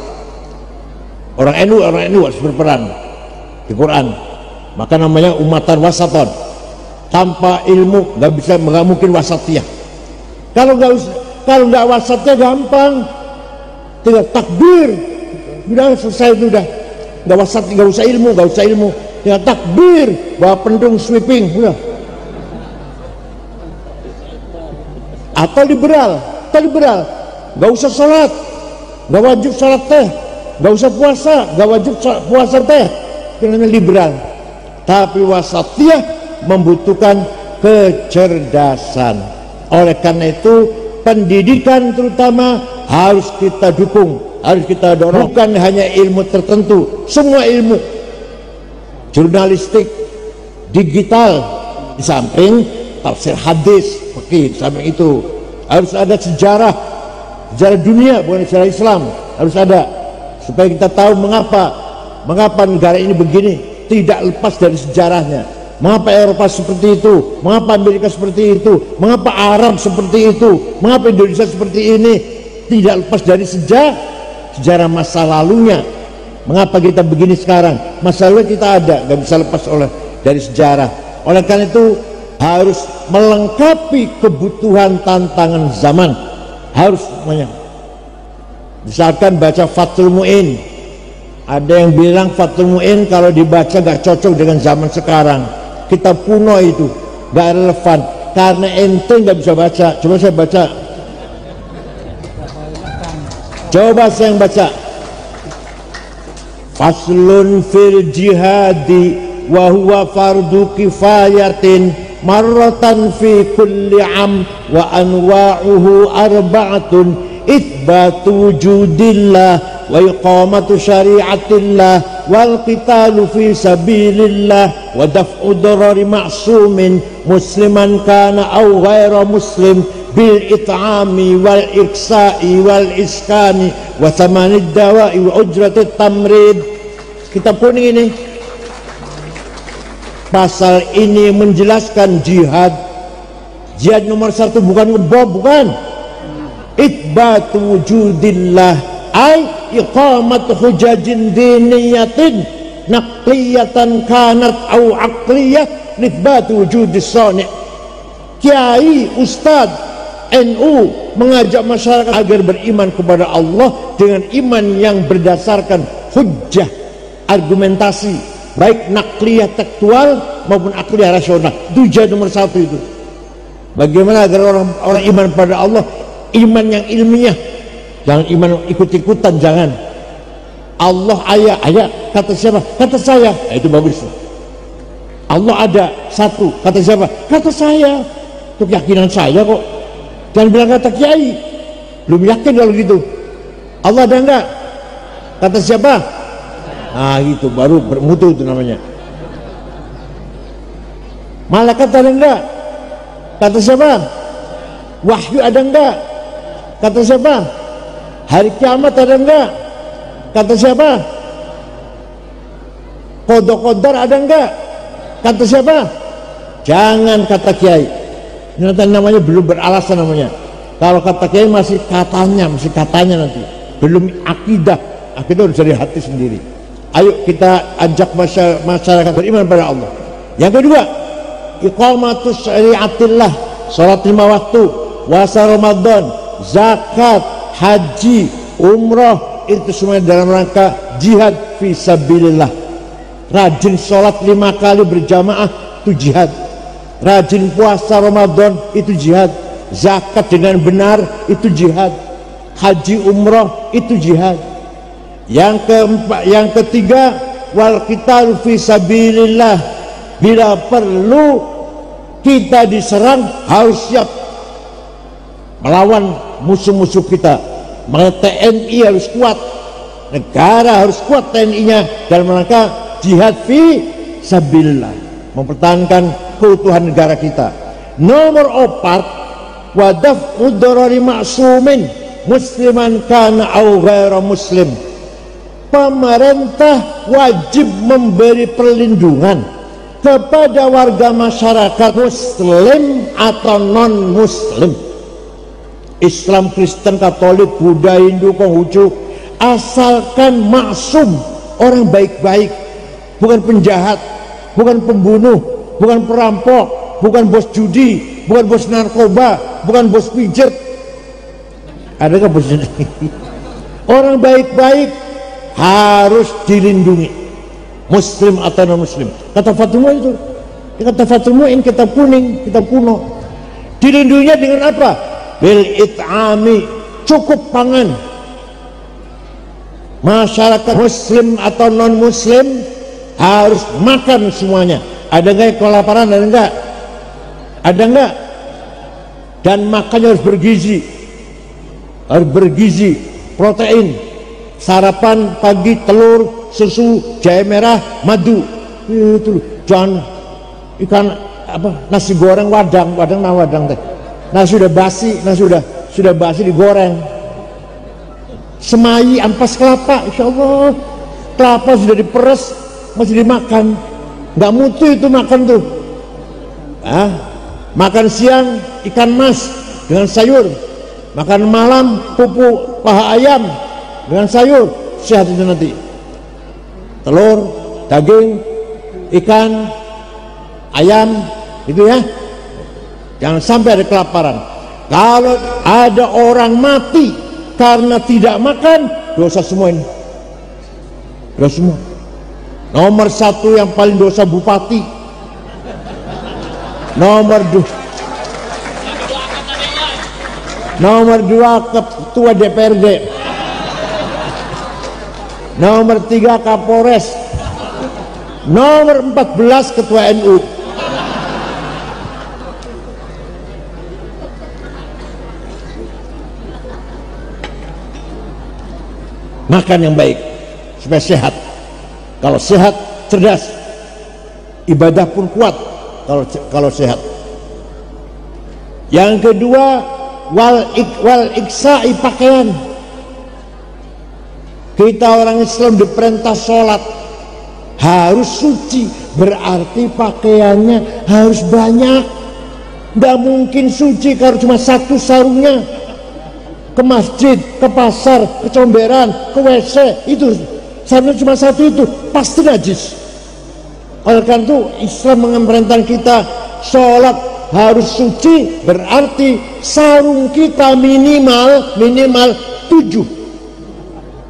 Orang NU harus berperan di Quran. Maka namanya umatan wasaton. Tanpa ilmu nggak mungkin wasatiyah. Kalau nggak wasatiyah gampang, tinggal takbir, udah selesai itu udah. Nggak usah ilmu, tinggal takbir, bawa pendung sweeping, udah. Atau liberal, nggak usah sholat, nggak wajib sholat teh, nggak usah puasa, nggak wajib puasa teh, itu namanya liberal. Tapi wasatiyah membutuhkan kecerdasan. Oleh karena itu pendidikan terutama harus kita dukung, harus kita dorong. Bukan hanya ilmu tertentu, semua ilmu. Jurnalistik, digital, di samping tafsir hadis, fikih, di samping itu harus ada sejarah dunia, bukan sejarah Islam. harus ada, supaya kita tahu mengapa negara ini begini, tidak lepas dari sejarahnya. Mengapa Eropa seperti itu, mengapa Amerika seperti itu, mengapa Arab seperti itu, mengapa Indonesia seperti ini, tidak lepas dari sejarah masa lalunya. Mengapa kita begini sekarang, masa lalu kita ada, gak bisa lepas dari sejarah. Oleh karena itu harus melengkapi kebutuhan tantangan zaman, harus semuanya. Misalkan baca Fathul Mu'in, ada yang bilang Fathul Mu'in kalau dibaca gak cocok dengan zaman sekarang, kitab kuno itu gak relevan karena ente gak bisa baca. Coba saya baca, coba saya yang baca. Faslun fil jihadi wa huwa fardu kifayatin marratan fi kulli am wa anwa'uhu arba'atun itsbatu wujudillah wa iqamatu syariatillah wal qitalu fi sabilillah wa daf'u darari ma'sumin musliman kana aw ghaira muslim bil it'ami wal iksa'i wal iskani wa thamanid dawa'i wa ujratit tamrid. Kitab kuning ini, pasal ini menjelaskan jihad. Jihad nomor 1 bukan ngebom, bukan. Itsbatu wujudillah ay iqamat hujajin diniyatin naqliyatan kanat au aqliyah nitsbatu wujudis sani'. Kiai, ustadz, NU mengajak masyarakat agar beriman kepada Allah dengan iman yang berdasarkan hujjah, argumentasi, baik nakliyah tekstual maupun akliyah rasional. Itu jihad nomor 1 itu. Bagaimana agar orang iman pada Allah, iman yang ilmiah, jangan iman ikut-ikutan, jangan. Allah ayat, kata siapa? Kata saya. Nah, itu bagus. Allah ada 1, kata siapa? Kata saya. Itu keyakinan saya kok. Jangan bilang kata kiai, belum yakin kalau gitu. Allah ada enggak? Kata siapa? Nah gitu, baru bermutu itu namanya. Malaikat ada enggak? Kata siapa? Wahyu ada enggak? Kata siapa? Hari kiamat ada enggak? Kata siapa? Qada-qadar ada enggak? Kata siapa? Jangan kata kiai. Nanti namanya belum beralasan namanya. Kalau kata kiai masih katanya nanti. Belum akidah. Akidah harus dari hati sendiri. Ayo kita ajak masyarakat beriman pada Allah. Yang kedua, iqamatus syariatillah, salat 5 waktu, puasa Ramadan, zakat, haji, umrah, itu semua dalam rangka jihad fi sabilillah. Rajin salat 5 kali berjamaah itu jihad. Rajin puasa Ramadan itu jihad. Zakat dengan benar itu jihad. Haji umrah itu jihad. Yang ketiga, wal qital fi sabilillah. Bila perlu kita diserang harus siap melawan musuh-musuh kita. Maka TNI harus kuat, negara harus kuat TNI-nya dalam rangka jihad fi sabilillah, mempertahankan keutuhan negara kita. Nomor 4, wadaf udarari ma'sumin musliman kana au ghaira muslim. Pemerintah wajib memberi perlindungan kepada warga masyarakat muslim atau non muslim, Islam, Kristen, Katolik, Buddha, Hindu, Konghucu, asalkan maksum, orang baik-baik, bukan penjahat, bukan pembunuh, bukan perampok, bukan bos judi, bukan bos narkoba, bukan bos pijet. Adakah bos judi? Orang baik-baik harus dilindungi, muslim atau non muslim. Kata Fathul Mu'in itu, kata Fathul Mu'in, kitab kuning, kitab kuno. Dilindunginya dengan apa? Bil it'ami, cukup pangan. Masyarakat muslim atau non muslim harus makan semuanya. Ada enggak yang kelaparan? Ada enggak? Ada enggak? Dan makannya harus bergizi, protein. Sarapan pagi telur, susu, jahe merah, madu. Itu jangan ikan apa, nasi goreng wadang teh. Nasi sudah basi, digoreng. semai ampas kelapa, insya Allah kelapa sudah diperes masih dimakan, nggak mutu itu makan tuh. Makan siang ikan mas dengan sayur, makan malam pupuk paha ayam dengan sayur, sehat itu nanti. Telur, daging, ikan, ayam, itu ya. Jangan sampai ada kelaparan. Kalau ada orang mati karena tidak makan, dosa semua ini. Dosa semua. Nomor satu yang paling dosa bupati. Nomor dua ketua DPRD. Nomor 3 Kapolres. Nomor 14 ketua NU. Makan yang baik supaya sehat. Kalau sehat, cerdas, ibadah pun kuat kalau sehat. Yang kedua, wal iksa'i pakaian. Kita orang Islam diperintah sholat harus suci, berarti pakaiannya harus banyak. Tidak mungkin suci kalau cuma satu sarungnya. Ke masjid, ke pasar, ke comberan, ke WC, itu sarungnya cuma satu, itu pasti najis. Oleh karena itu Islam memerintahkan kita sholat harus suci, berarti sarung kita minimal 7,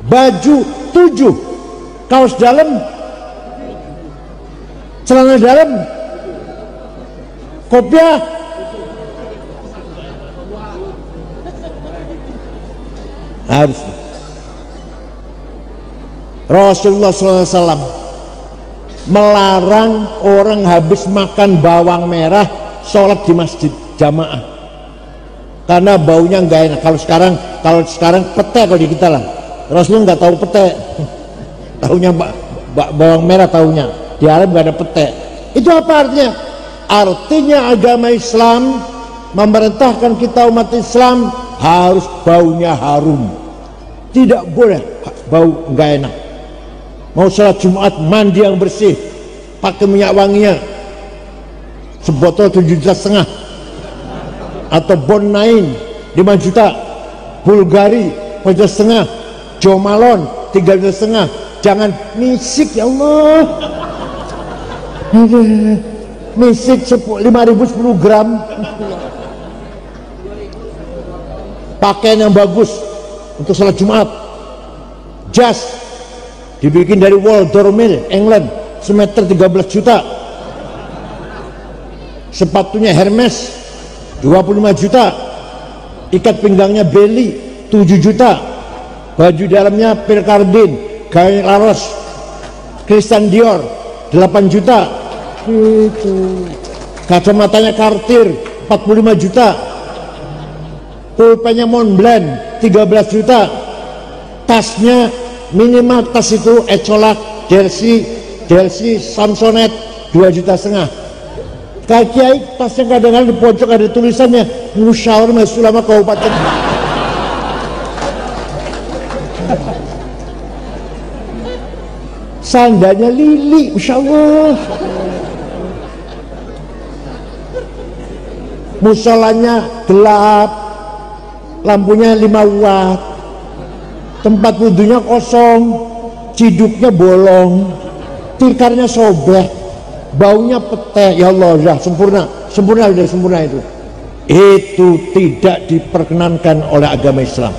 baju 7, kaos dalam, celana dalam, kopiah, harus. Rasulullah SAW melarang orang habis makan bawang merah sholat di masjid jamaah karena baunya nggak enak. Kalau sekarang pete kalau di kita lah. Rasulullah nggak tahu pete, tahunya bawang merah, tahunya di Arab nggak ada pete. Itu apa artinya? Artinya agama Islam memerintahkan kita umat Islam harus baunya harum, tidak boleh bau nggak enak. Mau sholat Jumat mandi yang bersih, pakai minyak wanginya sebotol 7,5 juta, atau Bon 9 5 juta, Bulgari 4,5 juta, Jo Malone 3,5 juta. Jangan misik, ya Allah, misik 5.000 10 gram. Pakaian yang bagus untuk sholat Jumat, jas dibikin dari Waldorf Mill England semeter 13 juta, sepatunya Hermes 25 juta, ikat pinggangnya Belly 7 juta, baju dalamnya Pierre Cardin, Gain Laros, Christian Dior 8 juta, itu kacamatanya Cartier 45 juta, pulpennya Montblanc 13 juta, tasnya minimal tas itu Ecolak, Delsi, Samsonite 2,5 juta. Kiai tasnya kadang-kadang di pojok ada tulisannya Musyawarah Majelis Ulama Kabupaten. Sandalnya Lili, Masya Allah. Musolanya gelap, lampunya 5 watt, tempat wudhunya kosong, ciduknya bolong, tikarnya sobek, baunya pete. Ya Allah, ya sempurna, sudah sempurna itu. Itu tidak diperkenankan oleh agama Islam.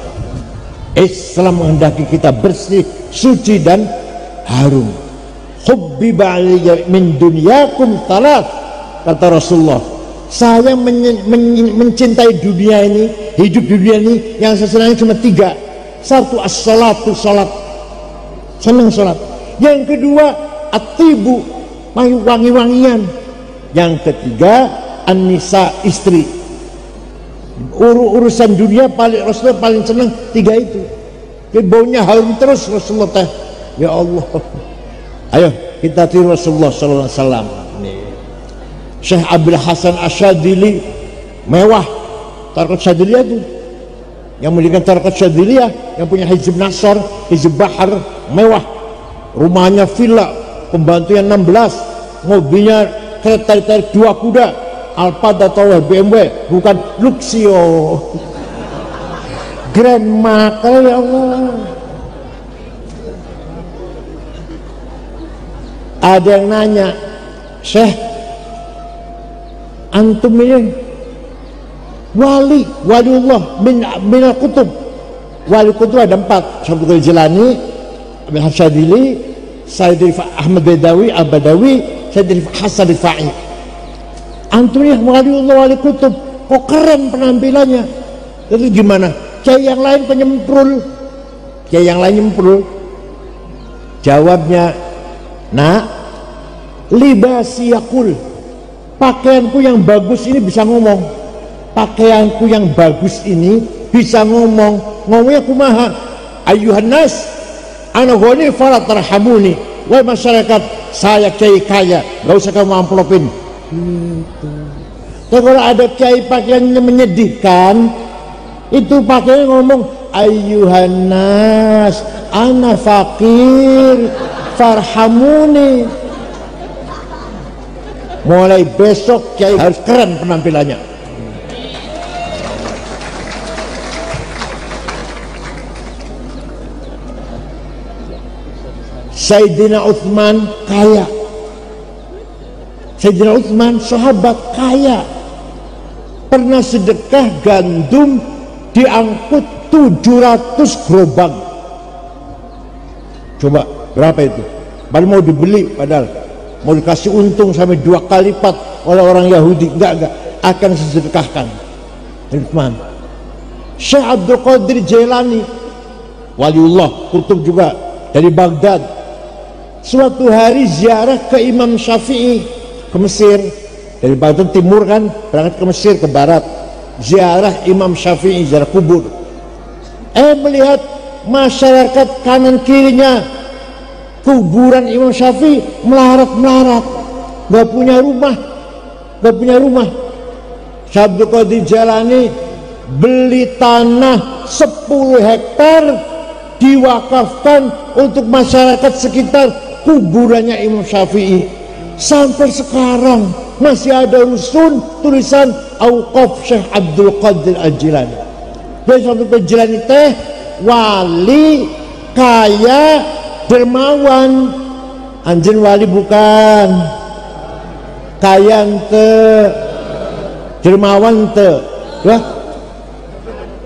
Islam menghendaki kita bersih, suci dan harum. Hubbiba alayya min dunyakum thalath, kata Rasulullah. Saya mencintai dunia ini, hidup dunia ini, yang saya senangi cuma 3. Satu, as-salatu, salat, senang salat. Yang kedua, at-tibu, wangi-wangian. Yang ketiga, an-nisa, istri. Urusan dunia Rasulullah paling senang 3 itu. Jadi baunya harum terus Rasulullah teh. Ya Allah, ayo kita tiru Rasulullah sallallahu alaihi wasallam. Syekh Abdul Hasan Asyadili, mewah, Tarikh Syadiliyah itu yang mendirikan tarekat Syadziliyah, yang punya Hizb Nasr, Hizb Bahar, mewah, rumahnya villa, pembantunya 16, mobilnya kereta tarik 2 kuda, Alphard atau BMW, bukan Luxio, Grand Mark. Ya Allah, ada yang nanya, Syekh, antum ini waliullah min al-kutub. Wali kutub ada 4, Syekh Abdul Jilani, Abdul Syadzili, Sayyid Ahmad Badawi, Al-Badawi, Sayyid Hasan Rifai. Antum ini waliullah, wali kutub, kok keren penampilannya. Itu gimana? Kiai yang lain penyemprul, kiai yang lain nyemprul. Jawabnya, nak, libasi yakul, pakaianku yang bagus ini bisa ngomong, pakaianku yang bagus ini bisa ngomong. Ngomongnya kumaha? Ayuhan nas, ana ghani fala tarhamuni. Wahai masyarakat, saya kiai kaya, gak usah kamu amplopin. Tapi kalau ada kiai pakaiannya menyedihkan, itu pakaiannya ngomong, ayuhan nas, ana fakir, farhamuni. Mulai besok kiai harus keren penampilannya. Sayyidina Utsman kaya, Sayyidina Utsman sahabat kaya, pernah sedekah gandum diangkut 700 gerobak. Coba berapa itu? Padahal mau dibeli, padahal mau dikasih untung sampai 2 kali lipat oleh orang Yahudi. Enggak, akan disedekahkan. Utsman. Syekh Abdul Qadir Jailani, waliullah, kutub juga, dari Baghdad. Suatu hari ziarah ke Imam Syafi'i ke Mesir, dari Baghdad timur kan, berangkat ke Mesir ke barat, ziarah Imam Syafi'i, ziarah kubur. Melihat masyarakat kanan kirinya kuburan Imam Syafi'i melarat, gak punya rumah. Syekh Abdul Qadir Jailani beli tanah 10 hektar, diwakafkan untuk masyarakat sekitar kuburannya Imam Syafi'i. Sampai sekarang masih ada rusun tulisan Auqaf Syekh Abdul Qadir Al-Jilani. Jadi Syekh Abdul Qadir Jilani teh wali kaya dermawan. Anjen wali bukan, kaya ente, dermawan ente, ya.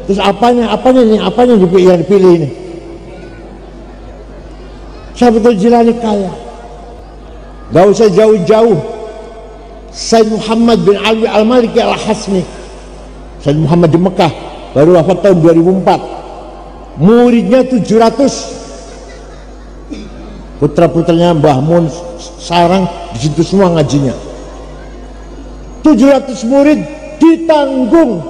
Terus apanya yang dipilih ini? Syekh Abdul Jilani kaya. Gak usah jauh-jauh, Sayyid Muhammad bin Ali Al-Maliki Al-Hasni, Sayyid Muhammad di Mekah, baru wafat tahun 2004. Muridnya 700, putra-putranya Mbah Mun sarang di situ semua ngajinya. 700 murid ditanggung,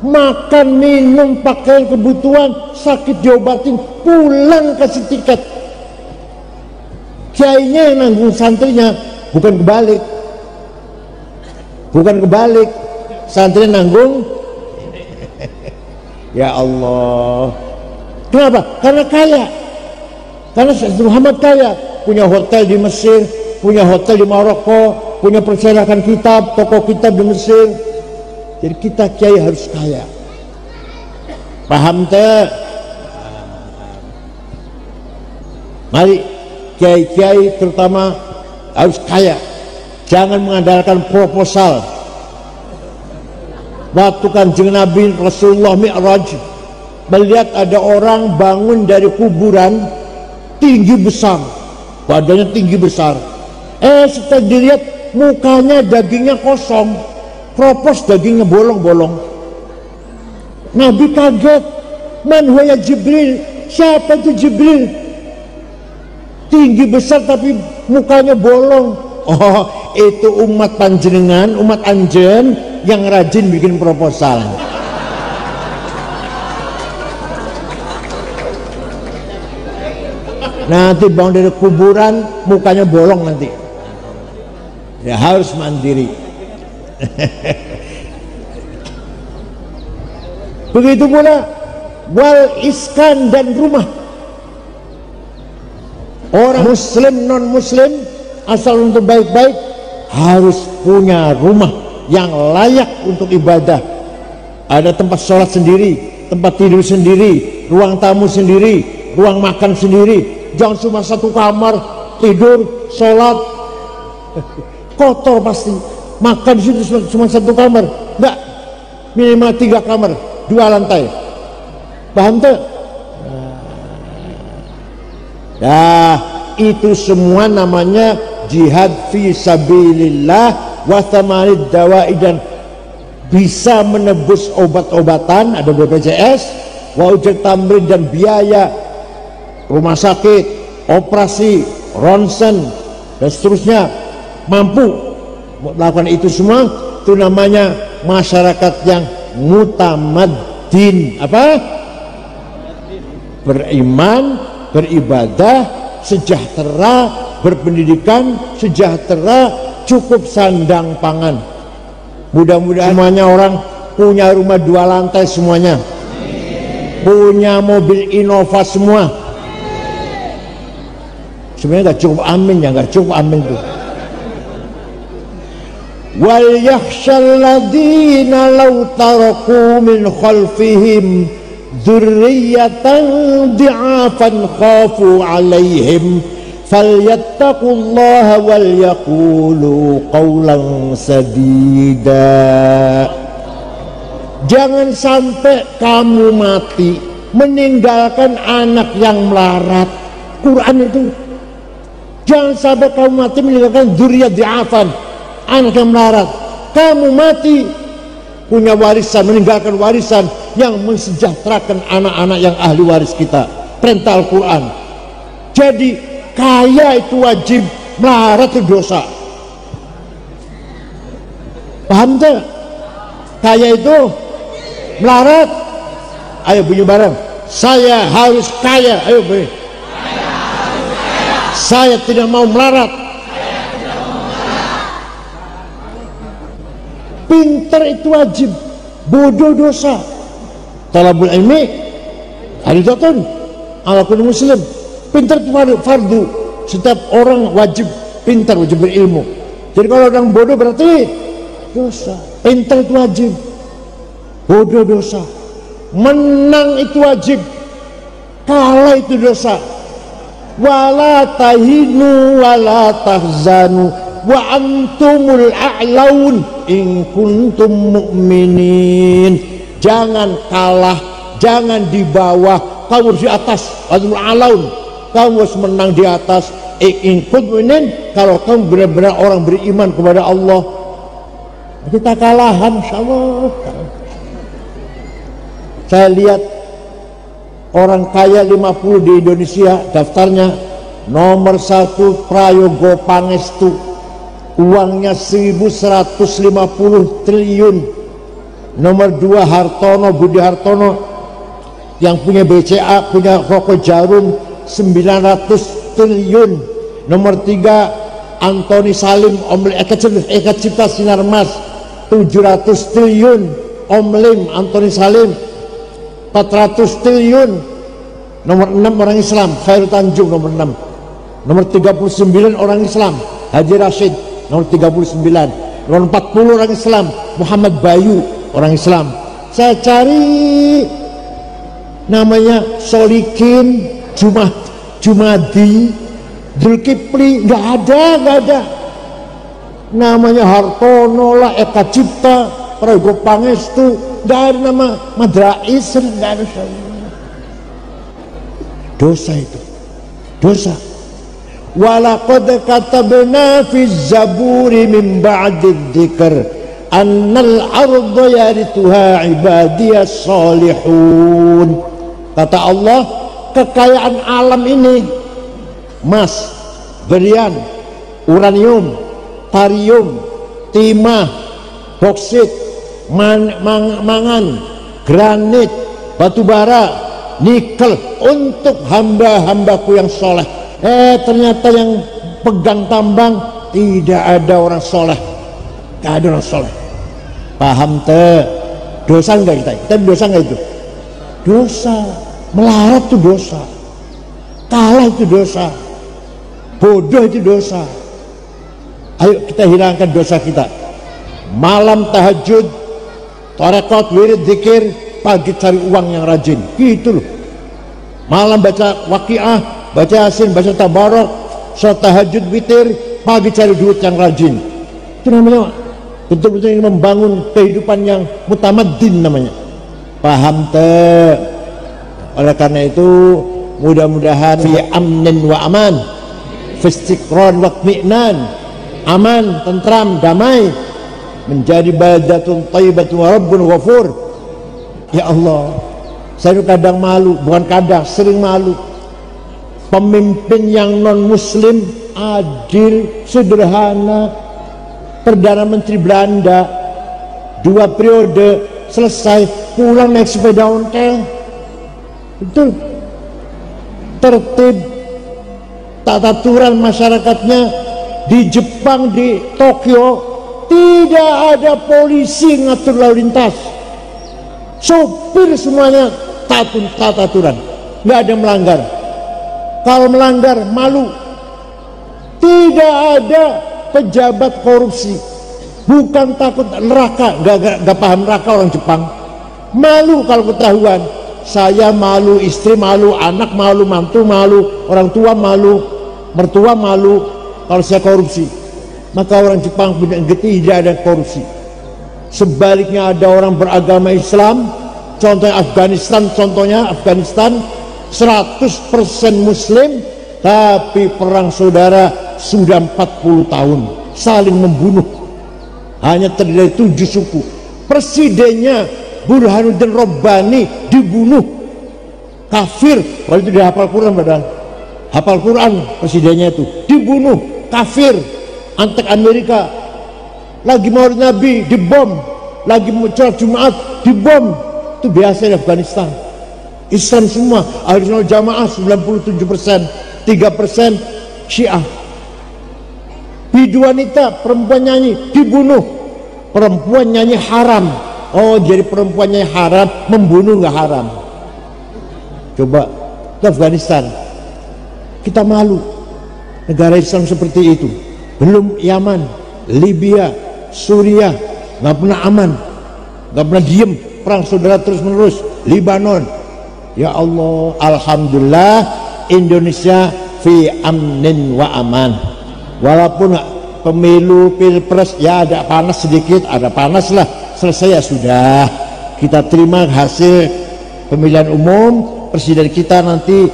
makan, minum, pakaian, kebutuhan, sakit diobatin, pulang kasih tiket. Kiainya yang nanggung santrinya, bukan kebalik, santri nanggung. Ya Allah, kenapa? Karena kaya, karena Syekh Muhammad kaya, punya hotel di Mesir, punya hotel di Maroko, punya percetakan kitab, toko kitab di Mesir. Jadi kita kiai harus kaya, paham teh? Mari kiai-kiai terutama harus kaya, jangan mengandalkan proposal. Waktu Kanjeng Nabi Rasulullah Mi'raj, melihat ada orang bangun dari kuburan tinggi besar, badannya tinggi besar. Setelah dilihat mukanya dagingnya kosong, propos dagingnya bolong-bolong. Nabi kaget, man huwa ya Jibril, siapa itu Jibril? Tinggi besar tapi mukanya bolong. Oh, itu umat panjenengan, umat anjen yang rajin bikin proposal. Nanti bangun dari kuburan mukanya bolong nanti. Ya harus mandiri. Begitu pula wal iskan dan rumah. Orang muslim non muslim asal untuk baik-baik harus punya rumah yang layak untuk ibadah. Ada tempat sholat sendiri, tempat tidur sendiri, ruang tamu sendiri, ruang makan sendiri. Jangan cuma satu kamar tidur sholat kotor pasti. Makan di situ cuma satu kamar, enggak, minimal 3 kamar, 2 lantai. Paham tuh? Nah, itu semua namanya jihad fi sabilillah wa thamanid dawa'i, dan bisa menebus obat-obatan, ada BPJS, wa ujrat tamrin, dan biaya rumah sakit, operasi, ronsen, dan seterusnya, mampu melakukan itu semua. Itu namanya masyarakat yang mutamaddin, apa? Beriman, beribadah, sejahtera, berpendidikan, sejahtera, cukup sandang pangan. Mudah-mudahan semuanya orang punya rumah 2 lantai semuanya, punya mobil Innova semua. Sebenarnya nggak cukup amin ya, nggak cukup amin tuh. Wal yakhshal ladina law taraku min khalfihim dzurriyyatan di'afan khafu 'alaihim falyattaqullaha wal yaqulu qawlan sadida. Jangan sampai kamu mati meninggalkan anak yang melarat. Quran itu. Jangan sampai kamu mati meninggalkan dzurriyyat di'afan, anak yang melarat. Kamu mati punya warisan, meninggalkan warisan yang mensejahterakan anak-anak yang ahli waris kita. Perintah Al-Quran. Jadi kaya itu wajib, melarat itu dosa. Paham tak? Kaya itu melarat. Ayo bunyi bareng, saya harus kaya. Ayo bunyi, saya tidak mau melarat. Pinter itu wajib, bodoh dosa. Talabul ilmi haridatun ala kulli muslim. Pinter itu fardu. Setiap orang wajib pintar, wajib berilmu. Jadi kalau orang bodoh berarti dosa. Pinter itu wajib, bodoh dosa. Menang itu wajib, kalah itu dosa. Wala tahinu wala tahzanu wa antumul a'laun in kuntum mu'minin. Jangan kalah, jangan di bawah, kamu harus di atas. Antumul a'laun, kamu harus menang di atas. In kuntum mu'minin, kalau kamu benar-benar orang beriman kepada Allah. Kita kalahan insyaallah. Saya lihat orang kaya 50 di Indonesia, daftarnya nomor 1 Prayogo Pangestu, uangnya 1150 triliun. Nomor 2 Hartono, Budi Hartono yang punya BCA, punya Rokok Jarum 900 triliun. Nomor 3 Antoni Salim, Om Eka Cipta Sinarmas 700 triliun. Om Lim, Antoni Salim 400 triliun. Nomor 6 orang Islam, Khairul Tanjung nomor 6. Nomor 39 orang Islam, Haji Rashid nomor 39. Nomor 40 orang Islam, Muhammad Bayu orang Islam. Saya cari namanya Solikin, Jumadi, Zulkifli, nggak ada. Namanya Hartono lah, Eka Cipta, Prayogo Pangestu, nggak ada nama Madrais, nggak ada. Dosa itu, dosa. Walaqad katabna fi zaburi min ba'di dzikr annal arda yarithuha ibadiyas salihun. Kata Allah, kekayaan alam ini, emas, berlian, uranium, barium, timah, boksit, mangan, granit, batu bara, nikel, untuk hamba-hambaku yang soleh. Ternyata yang pegang tambang tidak ada orang soleh, tidak ada orang soleh. Paham te? Dosa enggak kita? Kita dosa enggak itu? dosa, melarat itu dosa, kalah itu dosa, bodoh itu dosa. Ayo kita hilangkan dosa kita. Malam tahajud, tarekat, wirid, zikir, pagi cari uang yang rajin, gitu loh. Malam baca Waqiah, baca Yasin, baca Tabarok, sholat tahajud, witir, pagi cari duit yang rajin. Itu namanya betul-betul ingin membangun kehidupan yang mutamaddin namanya. Paham teh? Oleh karena itu mudah-mudahan fi amnin wa aman, fi istiqrar wa itminan, aman, tentram, damai, menjadi baldatun thayyibatun wa rabbun ghafur. Ya Allah, saya kadang malu, bukan kadang, sering malu. Pemimpin yang non muslim, adil, sederhana, Perdana Menteri Belanda 2 periode selesai, pulang naik sepeda ontel, betul, tertib, tata aturan masyarakatnya. Di Jepang, di Tokyo, tidak ada polisi ngatur lalu lintas, sopir semuanya tata aturan, nggak ada melanggar. Kalau melanggar malu. Tidak ada pejabat korupsi, bukan takut neraka, gak paham neraka orang Jepang, malu kalau ketahuan. Saya malu, istri malu, anak malu, mantu malu, orang tua malu, mertua malu kalau saya korupsi. Maka orang Jepang punya tidak ada korupsi. Sebaliknya ada orang beragama Islam, contohnya Afghanistan 100% muslim, tapi perang saudara sudah 40 tahun saling membunuh, hanya terdiri dari 7 suku. Presidennya Burhanuddin Rabbani dibunuh, kafir. Waktu itu dia hafal Quran, badan hafal Quran, presidennya itu dibunuh, kafir, antek Amerika. Lagi maulid Nabi dibom, lagi sholat Jumat dibom. Itu biasa di Afghanistan. Islam semua, Ahlussunnah Jamaah 97%, 3% Syiah. Bidu wanita, perempuan nyanyi dibunuh, perempuan nyanyi haram. Oh, jadi perempuan nyanyi haram, membunuh nggak haram. Coba ke Afghanistan, kita malu negara Islam seperti itu. Belum Yaman, Libya, Suriah, nggak pernah aman, nggak pernah diem, perang saudara terus menerus. Libanon, ya Allah, alhamdulillah Indonesia fi amnin wa aman. Walaupun pemilu pilpres ya ada panas sedikit, ada panas lah, selesai ya sudah, kita terima hasil pemilihan umum. Presiden kita nanti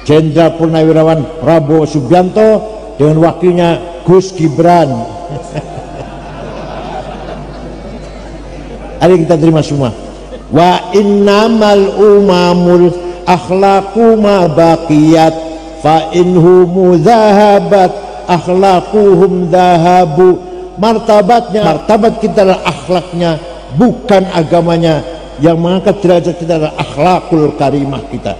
Jenderal Purnawirawan Prabowo Subianto dengan wakilnya Gus Gibran. Hari kita terima semua. Wa innamal umamul akhlaqu ma baqiyat fa inhum dhahabat akhlaquhum dhahabu. Martabat kita adalah akhlaknya, bukan agamanya. Yang mengangkat derajat kita adalah akhlakul karimah kita.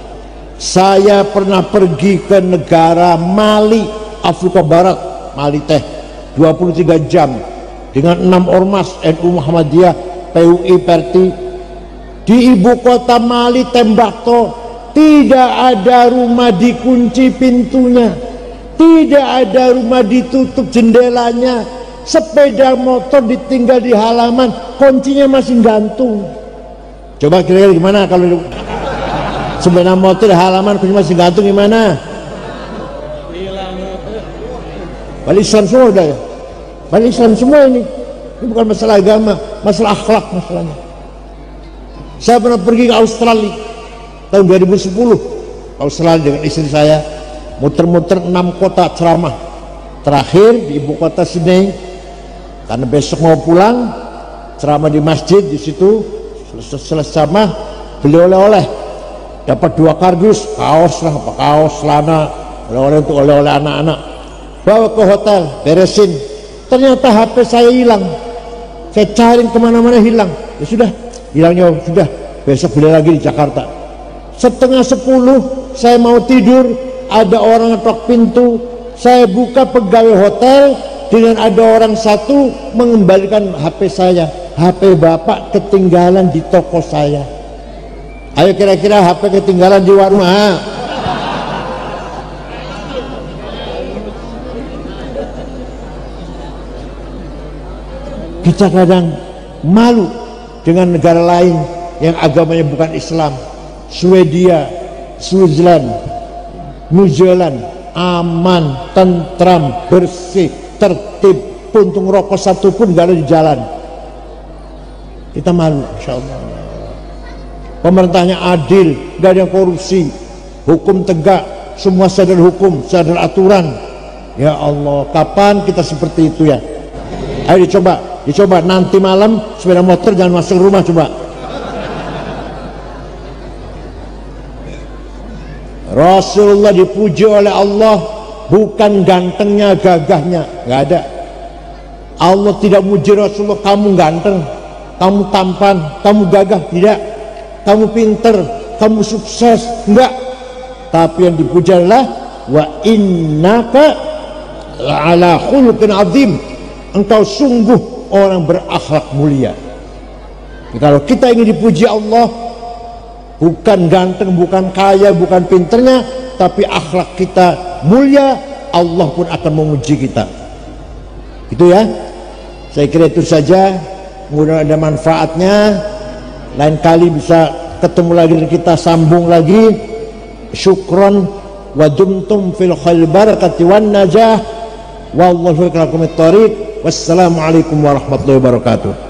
Saya pernah pergi ke negara Mali, Afrika Barat, Mali teh 23 jam dengan 6 ormas NU Muhammadiyah, PUI, Perti. Di ibu kota Mali, Tembakto, tidak ada rumah dikunci pintunya, tidak ada rumah ditutup jendelanya, sepeda motor ditinggal di halaman, kuncinya masih gantung. Coba kira-kira gimana kalau sepeda motor di halaman kuncinya masih gantung, gimana? Balik Islam semua udah ya, balik Islam semua ini bukan masalah agama, masalah akhlak masalahnya. Saya pernah pergi ke Australia tahun 2010, Australia dengan istri saya, muter-muter 6 kota ceramah. Terakhir di ibu kota Sydney, karena besok mau pulang, ceramah di masjid di situ. Selesai ceramah, beli oleh-oleh, dapat 2 kardus, kaos lah, kaos, celana, oleh-oleh untuk oleh-oleh anak-anak. Bawa ke hotel, beresin. Ternyata HP saya hilang. Saya cari kemana-mana hilang. Ya sudah, hilangnya sudah. Besok beli lagi di Jakarta. Setengah 10 saya mau tidur, ada orang ngetok pintu. Saya buka, pegawai hotel, dengan ada orang satu mengembalikan HP saya. HP bapak ketinggalan di toko saya. Ayo kira-kira HP ketinggalan di warung, kita kadang malu dengan negara lain yang agamanya bukan Islam. Swedia, Switzerland, New Zealand aman, tentram, bersih, tertib, puntung rokok satu pun gak ada di jalan. Kita malu, insya Allah. Pemerintahnya adil, gak ada yang korupsi, hukum tegak, semua sadar hukum, sadar aturan. Ya Allah, kapan kita seperti itu ya? Ayo dicoba nanti malam sepeda motor jangan masuk rumah, coba. Rasulullah dipuji oleh Allah bukan gantengnya, gagahnya, nggak ada. Allah tidak muji Rasulullah, kamu ganteng, kamu tampan, kamu gagah, tidak. Kamu pinter, kamu sukses, enggak. Tapi yang dipuji adalah wa innaka ala khuluqin azim, engkau sungguh orang berakhlak mulia. Kalau kita ingin dipuji Allah, bukan ganteng, bukan kaya, bukan pinternya, tapi akhlak kita mulia, Allah pun akan memuji kita. Itu ya. Saya kira itu saja. Mudah-mudahan ada manfaatnya. Lain kali bisa ketemu lagi dan kita sambung lagi. Syukron wa dumtum fil khair barakati wan najah. Wallahu lakum at-thariq. Wassalamualaikum warahmatullahi wabarakatuh.